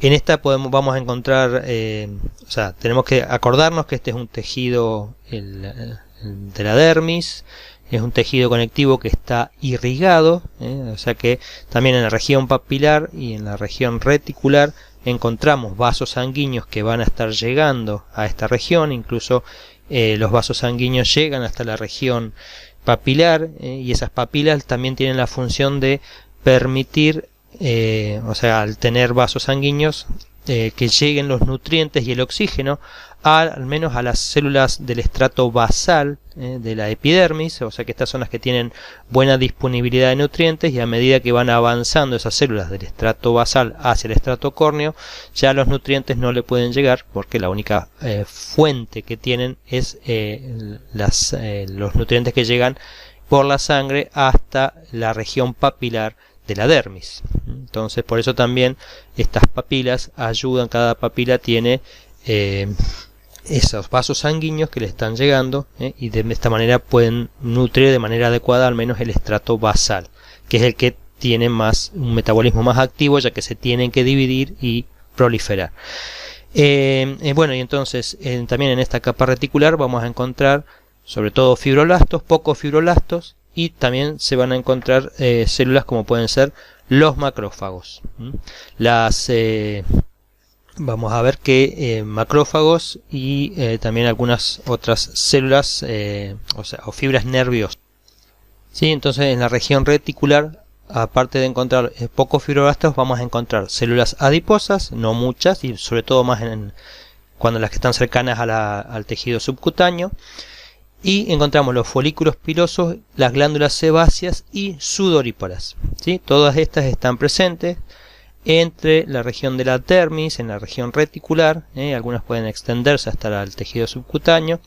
En esta vamos a encontrar, o sea, tenemos que acordarnos que este es un tejido de la dermis, es un tejido conectivo que está irrigado, o sea que también en la región papilar y en la región reticular encontramos vasos sanguíneos que van a estar llegando a esta región, incluso los vasos sanguíneos llegan hasta la región papilar, y esas papilas también tienen la función de permitir, o sea, al tener vasos sanguíneos, que lleguen los nutrientes y el oxígeno al menos a las células del estrato basal de la epidermis, o sea que estas son las que tienen buena disponibilidad de nutrientes, y a medida que van avanzando esas células del estrato basal hacia el estrato córneo, ya los nutrientes no le pueden llegar, porque la única fuente que tienen es los nutrientes que llegan por la sangre hasta la región papilar de la dermis. Entonces, por eso también estas papilas ayudan, cada papila tiene esos vasos sanguíneos que le están llegando, y de esta manera pueden nutrir de manera adecuada al menos el estrato basal, que es el que tiene un metabolismo más activo, ya que se tienen que dividir y proliferar. Bueno, y entonces también en esta capa reticular vamos a encontrar sobre todo fibroblastos, pocos fibroblastos, y también se van a encontrar células como pueden ser los macrófagos. Vamos a ver que macrófagos y también algunas otras células, o fibras nerviosas. ¿Sí? Entonces en la región reticular, aparte de encontrar pocos fibroblastos, vamos a encontrar células adiposas, no muchas, y sobre todo más cuando las que están cercanas al tejido subcutáneo. Y encontramos los folículos pilosos, las glándulas sebáceas y sudoríparas. ¿Sí? Todas estas están presentes entre la región de la dermis, en la región reticular, algunas pueden extenderse hasta el tejido subcutáneo,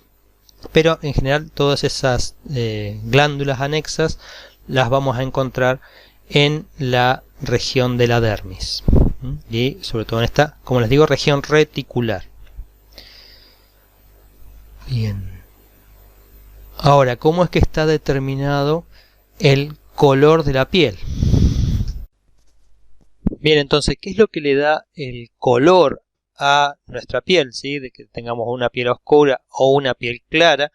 pero en general todas esas glándulas anexas las vamos a encontrar en la región de la dermis, y sobre todo en esta, como les digo, región reticular. Bien. Ahora, ¿cómo es que está determinado el color de la piel? Bien, entonces, ¿qué es lo que le da el color a nuestra piel? ¿Sí? De que tengamos una piel oscura o una piel clara.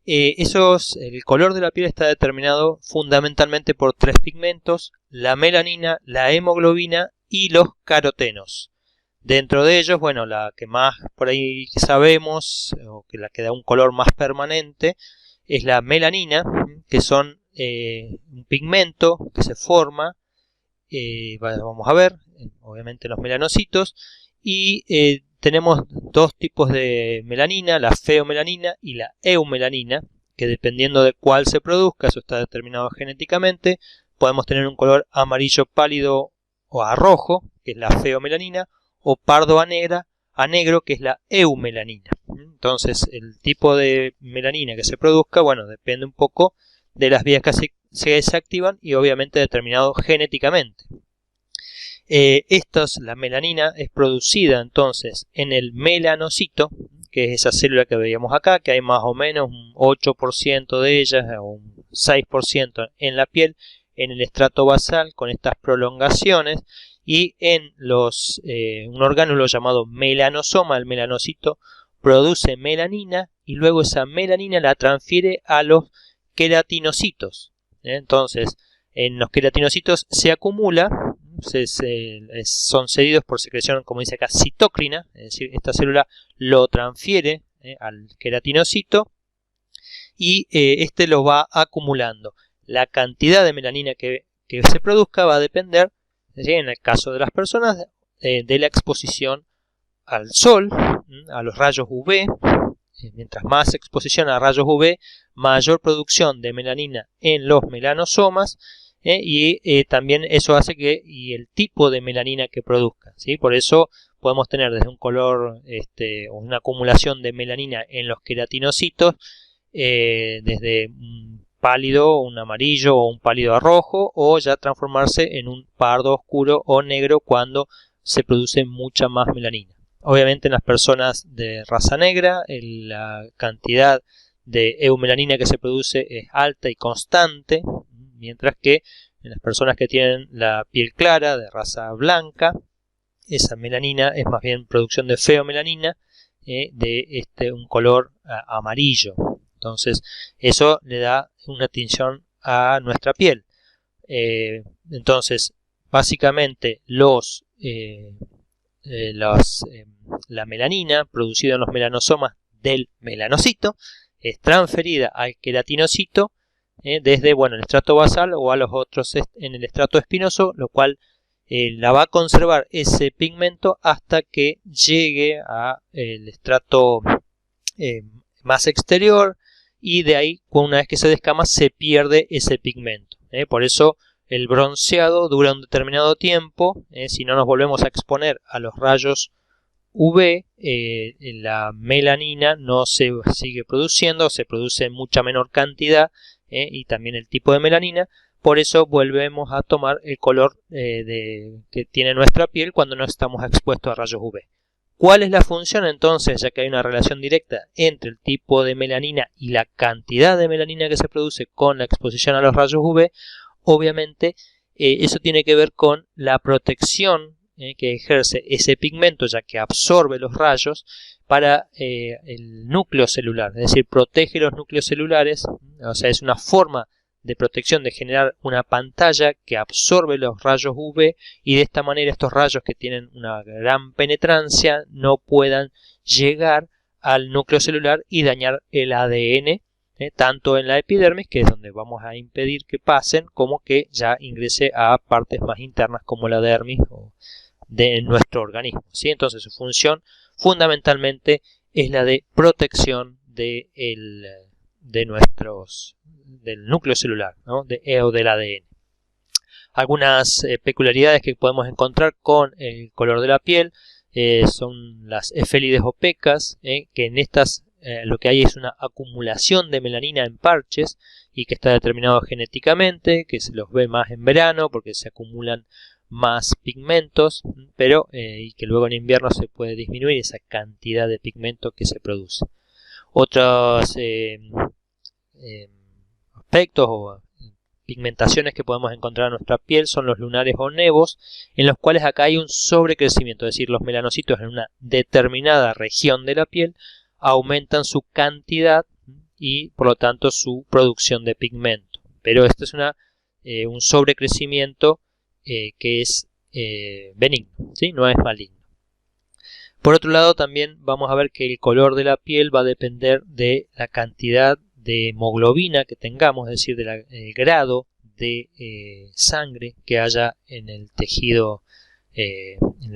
El color de la piel está determinado fundamentalmente por tres pigmentos: la melanina, la hemoglobina y los carotenos. Dentro de ellos, bueno, la que más por ahí sabemos, o que la que da un color más permanente, es la melanina, que son un pigmento que se forma, vamos a ver, obviamente los melanocitos, y tenemos dos tipos de melanina, la feomelanina y la eumelanina, que dependiendo de cuál se produzca, eso está determinado genéticamente, podemos tener un color amarillo pálido o a rojo, que es la feomelanina, o pardo a negro, que es la eumelanina. Entonces, el tipo de melanina que se produzca, bueno, depende un poco de las vías que se desactivan y obviamente determinado genéticamente. La melanina es producida entonces en el melanocito, que es esa célula que veíamos acá, que hay más o menos un 8% de ellas, o un 6% en la piel, en el estrato basal, con estas prolongaciones, y en un orgánulo llamado melanosoma, el melanocito, produce melanina y luego esa melanina la transfiere a los queratinocitos. Entonces, en los queratinocitos se acumula, son cedidos por secreción, como dice acá, citocrina, es decir, esta célula lo transfiere al queratinocito y este lo va acumulando. La cantidad de melanina que se produzca va a depender, en el caso de las personas, de la exposición al sol, a los rayos UV. Mientras más exposición a rayos UV, mayor producción de melanina en los melanosomas, y también eso hace que el tipo de melanina que produzca, ¿sí? Por eso podemos tener desde un color, una acumulación de melanina en los queratinocitos, desde un pálido, un amarillo o un pálido a rojo, o ya transformarse en un pardo oscuro o negro cuando se produce mucha más melanina. Obviamente en las personas de raza negra la cantidad de eumelanina que se produce es alta y constante, mientras que en las personas que tienen la piel clara, de raza blanca, esa melanina es más bien producción de feomelanina, de un color amarillo. Entonces eso le da una tinción a nuestra piel. Entonces básicamente la melanina producida en los melanosomas del melanocito es transferida al queratinocito desde el estrato basal o a los otros en el estrato espinoso, lo cual la va a conservar ese pigmento hasta que llegue a el estrato más exterior, y de ahí, una vez que se descama, se pierde ese pigmento. Por eso el bronceado dura un determinado tiempo. Si no nos volvemos a exponer a los rayos UV, la melanina no se sigue produciendo, se produce en mucha menor cantidad, y también el tipo de melanina. Por eso volvemos a tomar el color que tiene nuestra piel cuando no estamos expuestos a rayos UV. ¿Cuál es la función entonces, ya que hay una relación directa entre el tipo de melanina y la cantidad de melanina que se produce con la exposición a los rayos UV? Obviamente eso tiene que ver con la protección que ejerce ese pigmento, ya que absorbe los rayos, para el núcleo celular, es decir, protege los núcleos celulares. O sea, es una forma de protección, de generar una pantalla que absorbe los rayos UV, y de esta manera estos rayos, que tienen una gran penetrancia, no puedan llegar al núcleo celular y dañar el ADN, tanto en la epidermis, que es donde vamos a impedir que pasen, como que ya ingrese a partes más internas como la dermis de nuestro organismo, ¿sí? Entonces su función fundamentalmente es la de protección del núcleo celular, ¿no? o del ADN. Algunas peculiaridades que podemos encontrar con el color de la piel son las efélides opecas, que en estas lo que hay es una acumulación de melanina en parches, y que está determinado genéticamente, que se los ve más en verano porque se acumulan más pigmentos, pero y que luego en invierno se puede disminuir esa cantidad de pigmento que se produce. Otros aspectos o pigmentaciones que podemos encontrar en nuestra piel son los lunares o nevos, en los cuales acá hay un sobrecrecimiento, es decir, los melanocitos en una determinada región de la piel aumentan su cantidad y por lo tanto su producción de pigmento. Pero esto es un sobrecrecimiento que es benigno, ¿sí? No es maligno. Por otro lado, también vamos a ver que el color de la piel va a depender de la cantidad de hemoglobina que tengamos, es decir, del grado de sangre que haya en el tejido, en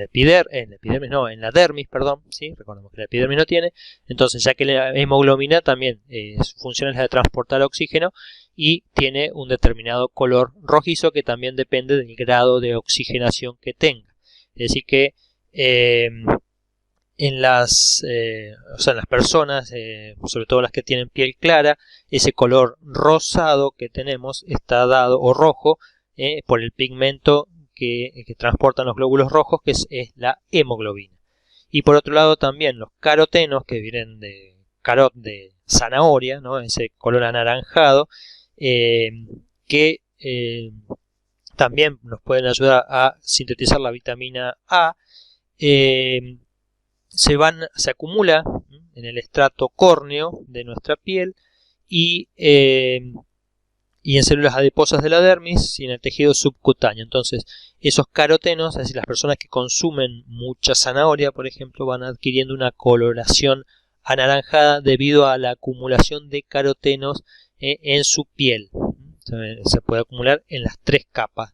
la dermis, perdón, ¿sí? Recordemos que la epidermis no tiene. Entonces, ya que la hemoglobina también su función es la de transportar oxígeno, y tiene un determinado color rojizo que también depende del grado de oxigenación que tenga. Es decir que en las personas, sobre todo las que tienen piel clara, ese color rosado que tenemos está dado, o rojo, por el pigmento que transportan los glóbulos rojos, que es la hemoglobina. Y por otro lado también los carotenos, que vienen de carot, de zanahoria, ¿no? Ese color anaranjado, que también nos pueden ayudar a sintetizar la vitamina A. Se acumula en el estrato córneo de nuestra piel y en células adiposas de la dermis y en el tejido subcutáneo. Entonces, esos carotenos, es decir, las personas que consumen mucha zanahoria, por ejemplo, van adquiriendo una coloración anaranjada debido a la acumulación de carotenos en su piel. Se puede acumular en las tres capas.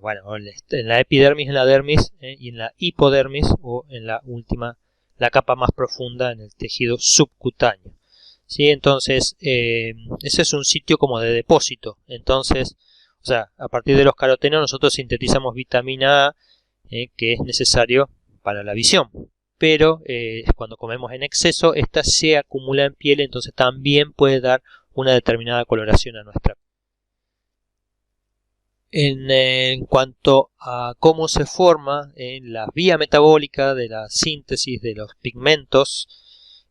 Bueno, en la epidermis, en la dermis y en la hipodermis, o en la última, la capa más profunda, en el tejido subcutáneo. ¿Sí? Entonces, ese es un sitio como de depósito. Entonces, o sea, a partir de los carotenos nosotros sintetizamos vitamina A, que es necesario para la visión. Pero cuando comemos en exceso, esta se acumula en piel, entonces también puede dar una determinada coloración a nuestra piel. En cuanto a cómo se forma la vía metabólica de la síntesis de los pigmentos,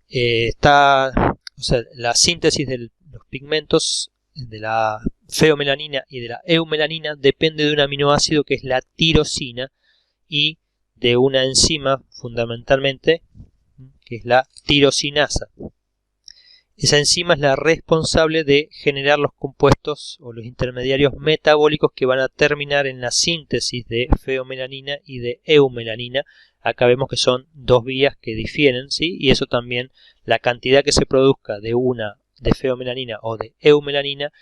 la síntesis de los pigmentos de la feomelanina y de la eumelanina depende de un aminoácido que es la tirosina y de una enzima fundamentalmente que es la tirosinasa. Esa enzima es la responsable de generar los compuestos o los intermediarios metabólicos que van a terminar en la síntesis de feomelanina y de eumelanina. Acá vemos que son dos vías que difieren, ¿sí? Y eso también, la cantidad que se produzca de feomelanina o de eumelanina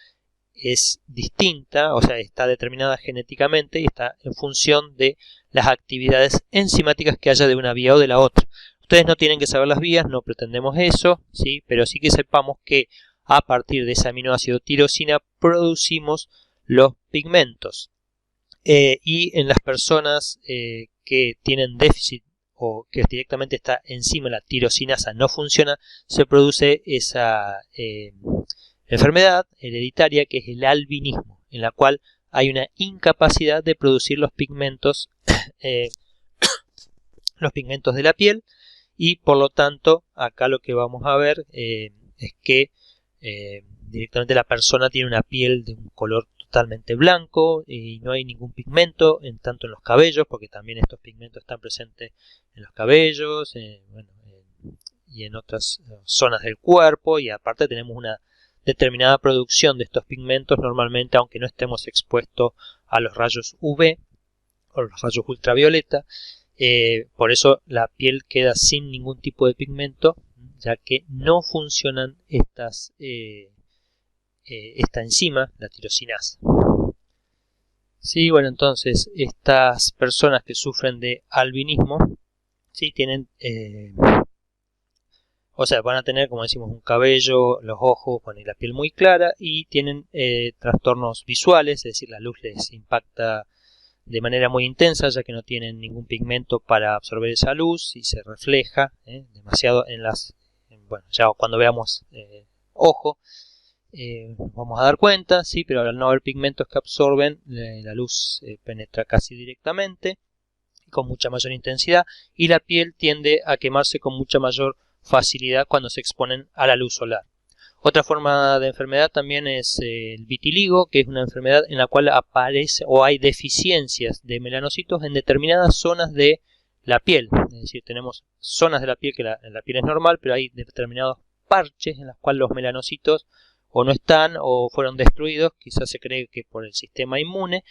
es distinta, o sea, está determinada genéticamente y está en función de las actividades enzimáticas que haya de una vía o de la otra. Ustedes no tienen que saber las vías, no pretendemos eso, ¿sí? Pero sí que sepamos que a partir de ese aminoácido tirosina producimos los pigmentos. Y en las personas que tienen déficit o que directamente esta enzima, la tirosinasa, no funciona, se produce esa enfermedad hereditaria que es el albinismo, en la cual hay una incapacidad de producir los pigmentos de la piel. Y por lo tanto, acá lo que vamos a ver es que directamente la persona tiene una piel de un color totalmente blanco y no hay ningún pigmento, tanto en los cabellos, porque también estos pigmentos están presentes en los cabellos y en otras zonas del cuerpo, y aparte tenemos una determinada producción de estos pigmentos normalmente, aunque no estemos expuestos a los rayos UV o los rayos ultravioleta. Por eso la piel queda sin ningún tipo de pigmento, ya que no funcionan esta enzima, la tirosinasa. Sí, bueno, entonces estas personas que sufren de albinismo, sí, tienen, van a tener, como decimos, un cabello, los ojos, y la piel muy clara, y tienen trastornos visuales, es decir, la luz les impacta de manera muy intensa, ya que no tienen ningún pigmento para absorber esa luz y se refleja demasiado ya cuando veamos ojo, nos vamos a dar cuenta, sí, pero al no haber pigmentos que absorben, la luz penetra casi directamente, con mucha mayor intensidad, y la piel tiende a quemarse con mucha mayor facilidad cuando se exponen a la luz solar. Otra forma de enfermedad también es el vitiligo, que es una enfermedad en la cual aparece o hay deficiencias de melanocitos en determinadas zonas de la piel. Es decir, tenemos zonas de la piel que la piel es normal, pero hay determinados parches en los cuales los melanocitos o no están o fueron destruidos, quizás se cree que por el sistema inmune,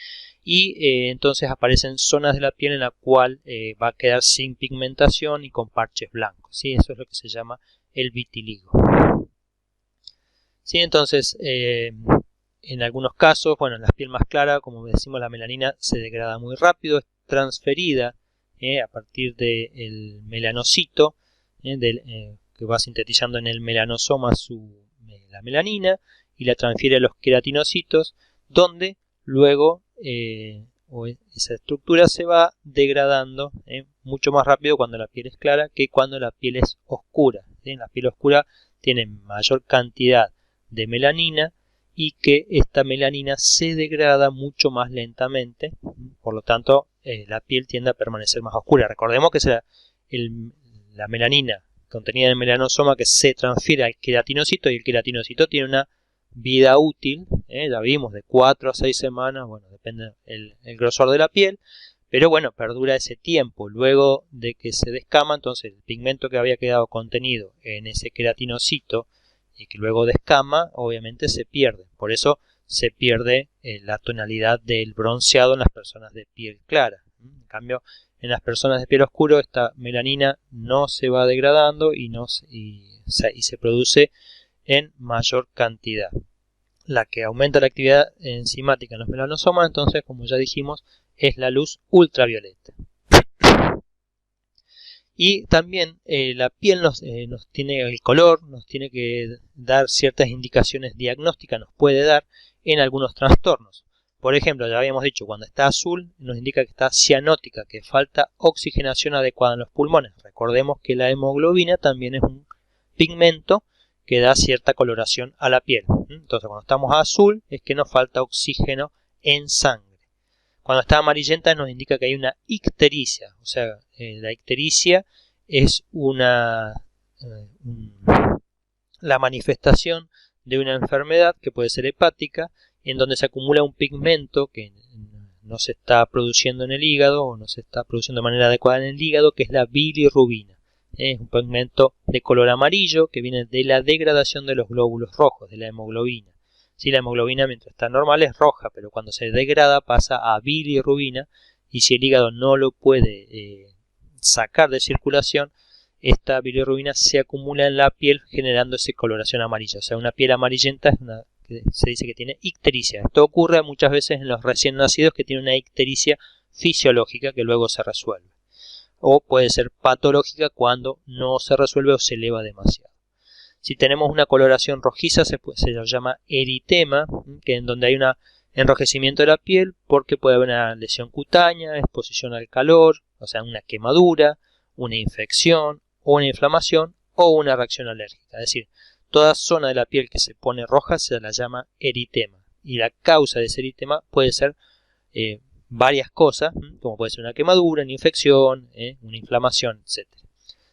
y entonces aparecen zonas de la piel en la cual va a quedar sin pigmentación y con parches blancos, ¿sí? Eso es lo que se llama el vitiligo. Sí, entonces, en algunos casos, en la piel más clara, como decimos, la melanina se degrada muy rápido, es transferida a partir del melanocito, que va sintetizando en el melanosoma la melanina y la transfiere a los queratinocitos, donde luego esa estructura se va degradando mucho más rápido cuando la piel es clara que cuando la piel es oscura. ¿Sí? La piel oscura tiene mayor cantidad de melanina y que esta melanina se degrada mucho más lentamente, por lo tanto la piel tiende a permanecer más oscura. Recordemos que es la melanina contenida en el melanosoma que se transfiere al queratinocito, y el queratinocito tiene una vida útil, ya vimos, de 4 a 6 semanas, bueno, depende el grosor de la piel, pero bueno, perdura ese tiempo. Luego de que se descama, entonces el pigmento que había quedado contenido en ese queratinocito y que luego descama, obviamente se pierde. Por eso se pierde la tonalidad del bronceado en las personas de piel clara. En cambio, en las personas de piel oscura, esta melanina no se va degradando y se produce en mayor cantidad. La que aumenta la actividad enzimática en los melanosomas, entonces, como ya dijimos, es la luz ultravioleta. Y también la piel nos tiene el color, nos tiene que dar ciertas indicaciones diagnósticas, nos puede dar en algunos trastornos. Por ejemplo, ya habíamos dicho, cuando está azul nos indica que está cianótica, que falta oxigenación adecuada en los pulmones. Recordemos que la hemoglobina también es un pigmento que da cierta coloración a la piel. Entonces, cuando estamos azul es que nos falta oxígeno en sangre. Cuando está amarillenta nos indica que hay una ictericia, o sea, la ictericia es la manifestación de una enfermedad que puede ser hepática, en donde se acumula un pigmento que no se está produciendo en el hígado o no se está produciendo de manera adecuada en el hígado, que es la bilirrubina. Es un pigmento de color amarillo que viene de la degradación de los glóbulos rojos, de la hemoglobina. Sí, la hemoglobina mientras está normal es roja, pero cuando se degrada pasa a bilirrubina, y si el hígado no lo puede sacar de circulación, esta bilirrubina se acumula en la piel generando esa coloración amarilla. O sea, una piel amarillenta es una que se dice que tiene ictericia. Esto ocurre muchas veces en los recién nacidos que tienen una ictericia fisiológica que luego se resuelve. O puede ser patológica cuando no se resuelve o se eleva demasiado. Si tenemos una coloración rojiza se lo llama eritema, que en donde hay un enrojecimiento de la piel porque puede haber una lesión cutánea, exposición al calor, o sea, una quemadura, una infección o una inflamación o una reacción alérgica. Es decir, toda zona de la piel que se pone roja se la llama eritema. Y la causa de ese eritema puede ser varias cosas, como puede ser una quemadura, una infección, una inflamación, etc.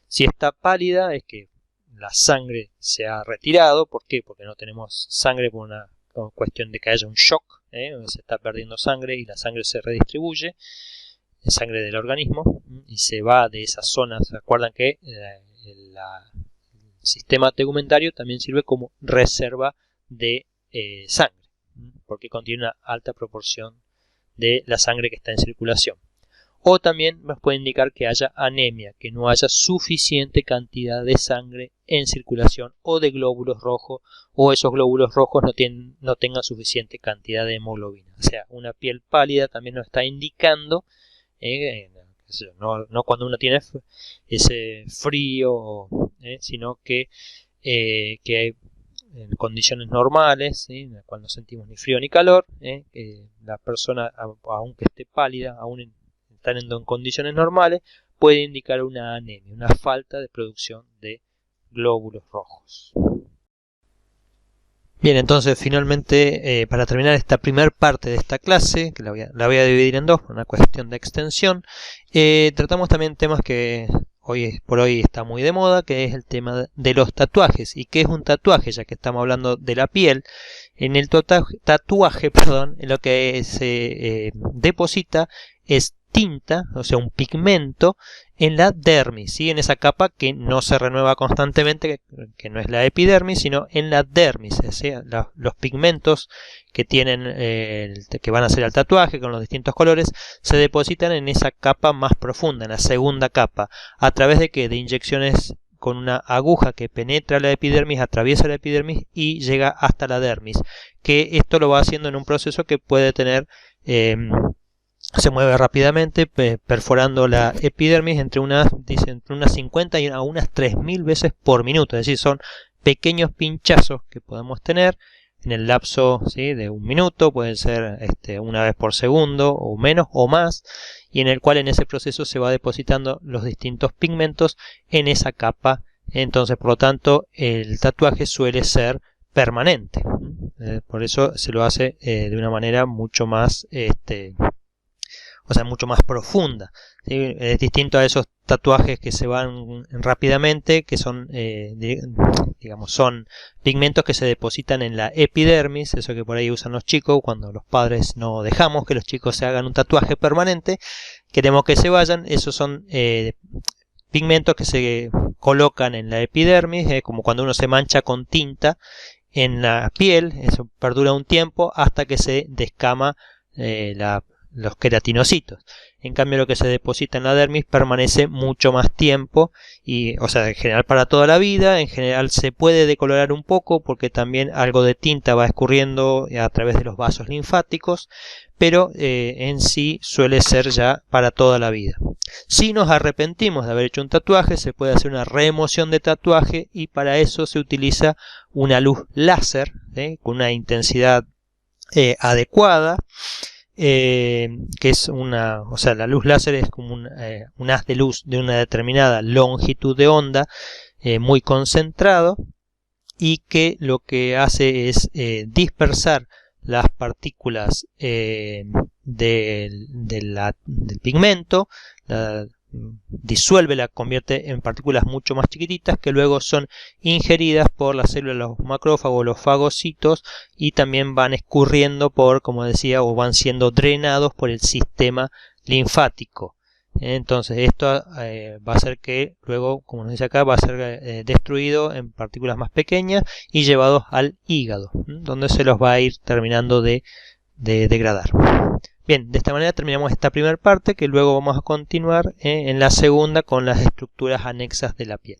Si está pálida es que la sangre se ha retirado. ¿Por qué? Porque no tenemos sangre por una cuestión de que haya un shock, donde se está perdiendo sangre y la sangre se redistribuye, sangre del organismo, y se va de esa zona. ¿Se acuerdan que el sistema tegumentario también sirve como reserva de sangre? Porque contiene una alta proporción de la sangre que está en circulación. O también nos puede indicar que haya anemia, que no haya suficiente cantidad de sangre en circulación o de glóbulos rojos, o esos glóbulos rojos no tengan suficiente cantidad de hemoglobina. O sea, una piel pálida también nos está indicando, no cuando uno tiene ese frío, sino que hay en condiciones normales, ¿sí? En las cuales no sentimos ni frío ni calor, la persona, aunque esté pálida, aún estando en condiciones normales, puede indicar una anemia, una falta de producción de glóbulos rojos. Bien, entonces finalmente, para terminar esta primera parte de esta clase, que la voy a dividir en dos, por una cuestión de extensión, tratamos también temas que por hoy está muy de moda, que es el tema de los tatuajes. ¿Y qué es un tatuaje? Ya que estamos hablando de la piel, en el tatuaje, lo que se deposita es tinta, o sea, un pigmento en la dermis, ¿sí? En esa capa que no se renueva constantemente, que no es la epidermis, sino en la dermis, ¿sí? Los pigmentos que tienen, que van a hacer el tatuaje con los distintos colores, se depositan en esa capa más profunda, en la segunda capa, a través de inyecciones con una aguja que penetra la epidermis, atraviesa la epidermis y llega hasta la dermis, que esto lo va haciendo en un proceso que puede tener se mueve rápidamente, perforando la epidermis entre unas 50 y unas 3000 veces por minuto. Es decir, son pequeños pinchazos que podemos tener en el lapso, ¿sí?, de un minuto, pueden ser una vez por segundo o menos o más, y en el cual en ese proceso se va depositando los distintos pigmentos en esa capa. Entonces, por lo tanto, el tatuaje suele ser permanente. Por eso se lo hace de una manera mucho más mucho más profunda, ¿sí? Es distinto a esos tatuajes que se van rápidamente, que son, digamos, son pigmentos que se depositan en la epidermis, eso que por ahí usan los chicos cuando los padres no dejamos que los chicos se hagan un tatuaje permanente, queremos que se vayan. Esos son pigmentos que se colocan en la epidermis, como cuando uno se mancha con tinta en la piel. Eso perdura un tiempo hasta que se descama los queratinocitos. En cambio, lo que se deposita en la dermis permanece mucho más tiempo, y, o sea, en general para toda la vida. En general se puede decolorar un poco porque también algo de tinta va escurriendo a través de los vasos linfáticos, pero en sí suele ser ya para toda la vida. Si nos arrepentimos de haber hecho un tatuaje, se puede hacer una remoción de tatuaje, y para eso se utiliza una luz láser, con una intensidad adecuada, que es o sea, la luz láser es como un haz de luz de una determinada longitud de onda, muy concentrado, y que lo que hace es dispersar las partículas del pigmento, la convierte en partículas mucho más chiquititas, que luego son ingeridas por las células, los macrófagos, los fagocitos, y también van escurriendo como decía, o van siendo drenados por el sistema linfático. Entonces esto va a hacer que luego, como nos dice acá, va a ser destruido en partículas más pequeñas y llevados al hígado, donde se los va a ir terminando de degradar. Bien, de esta manera terminamos esta primera parte, que luego vamos a continuar en la segunda con las estructuras anexas de la piel.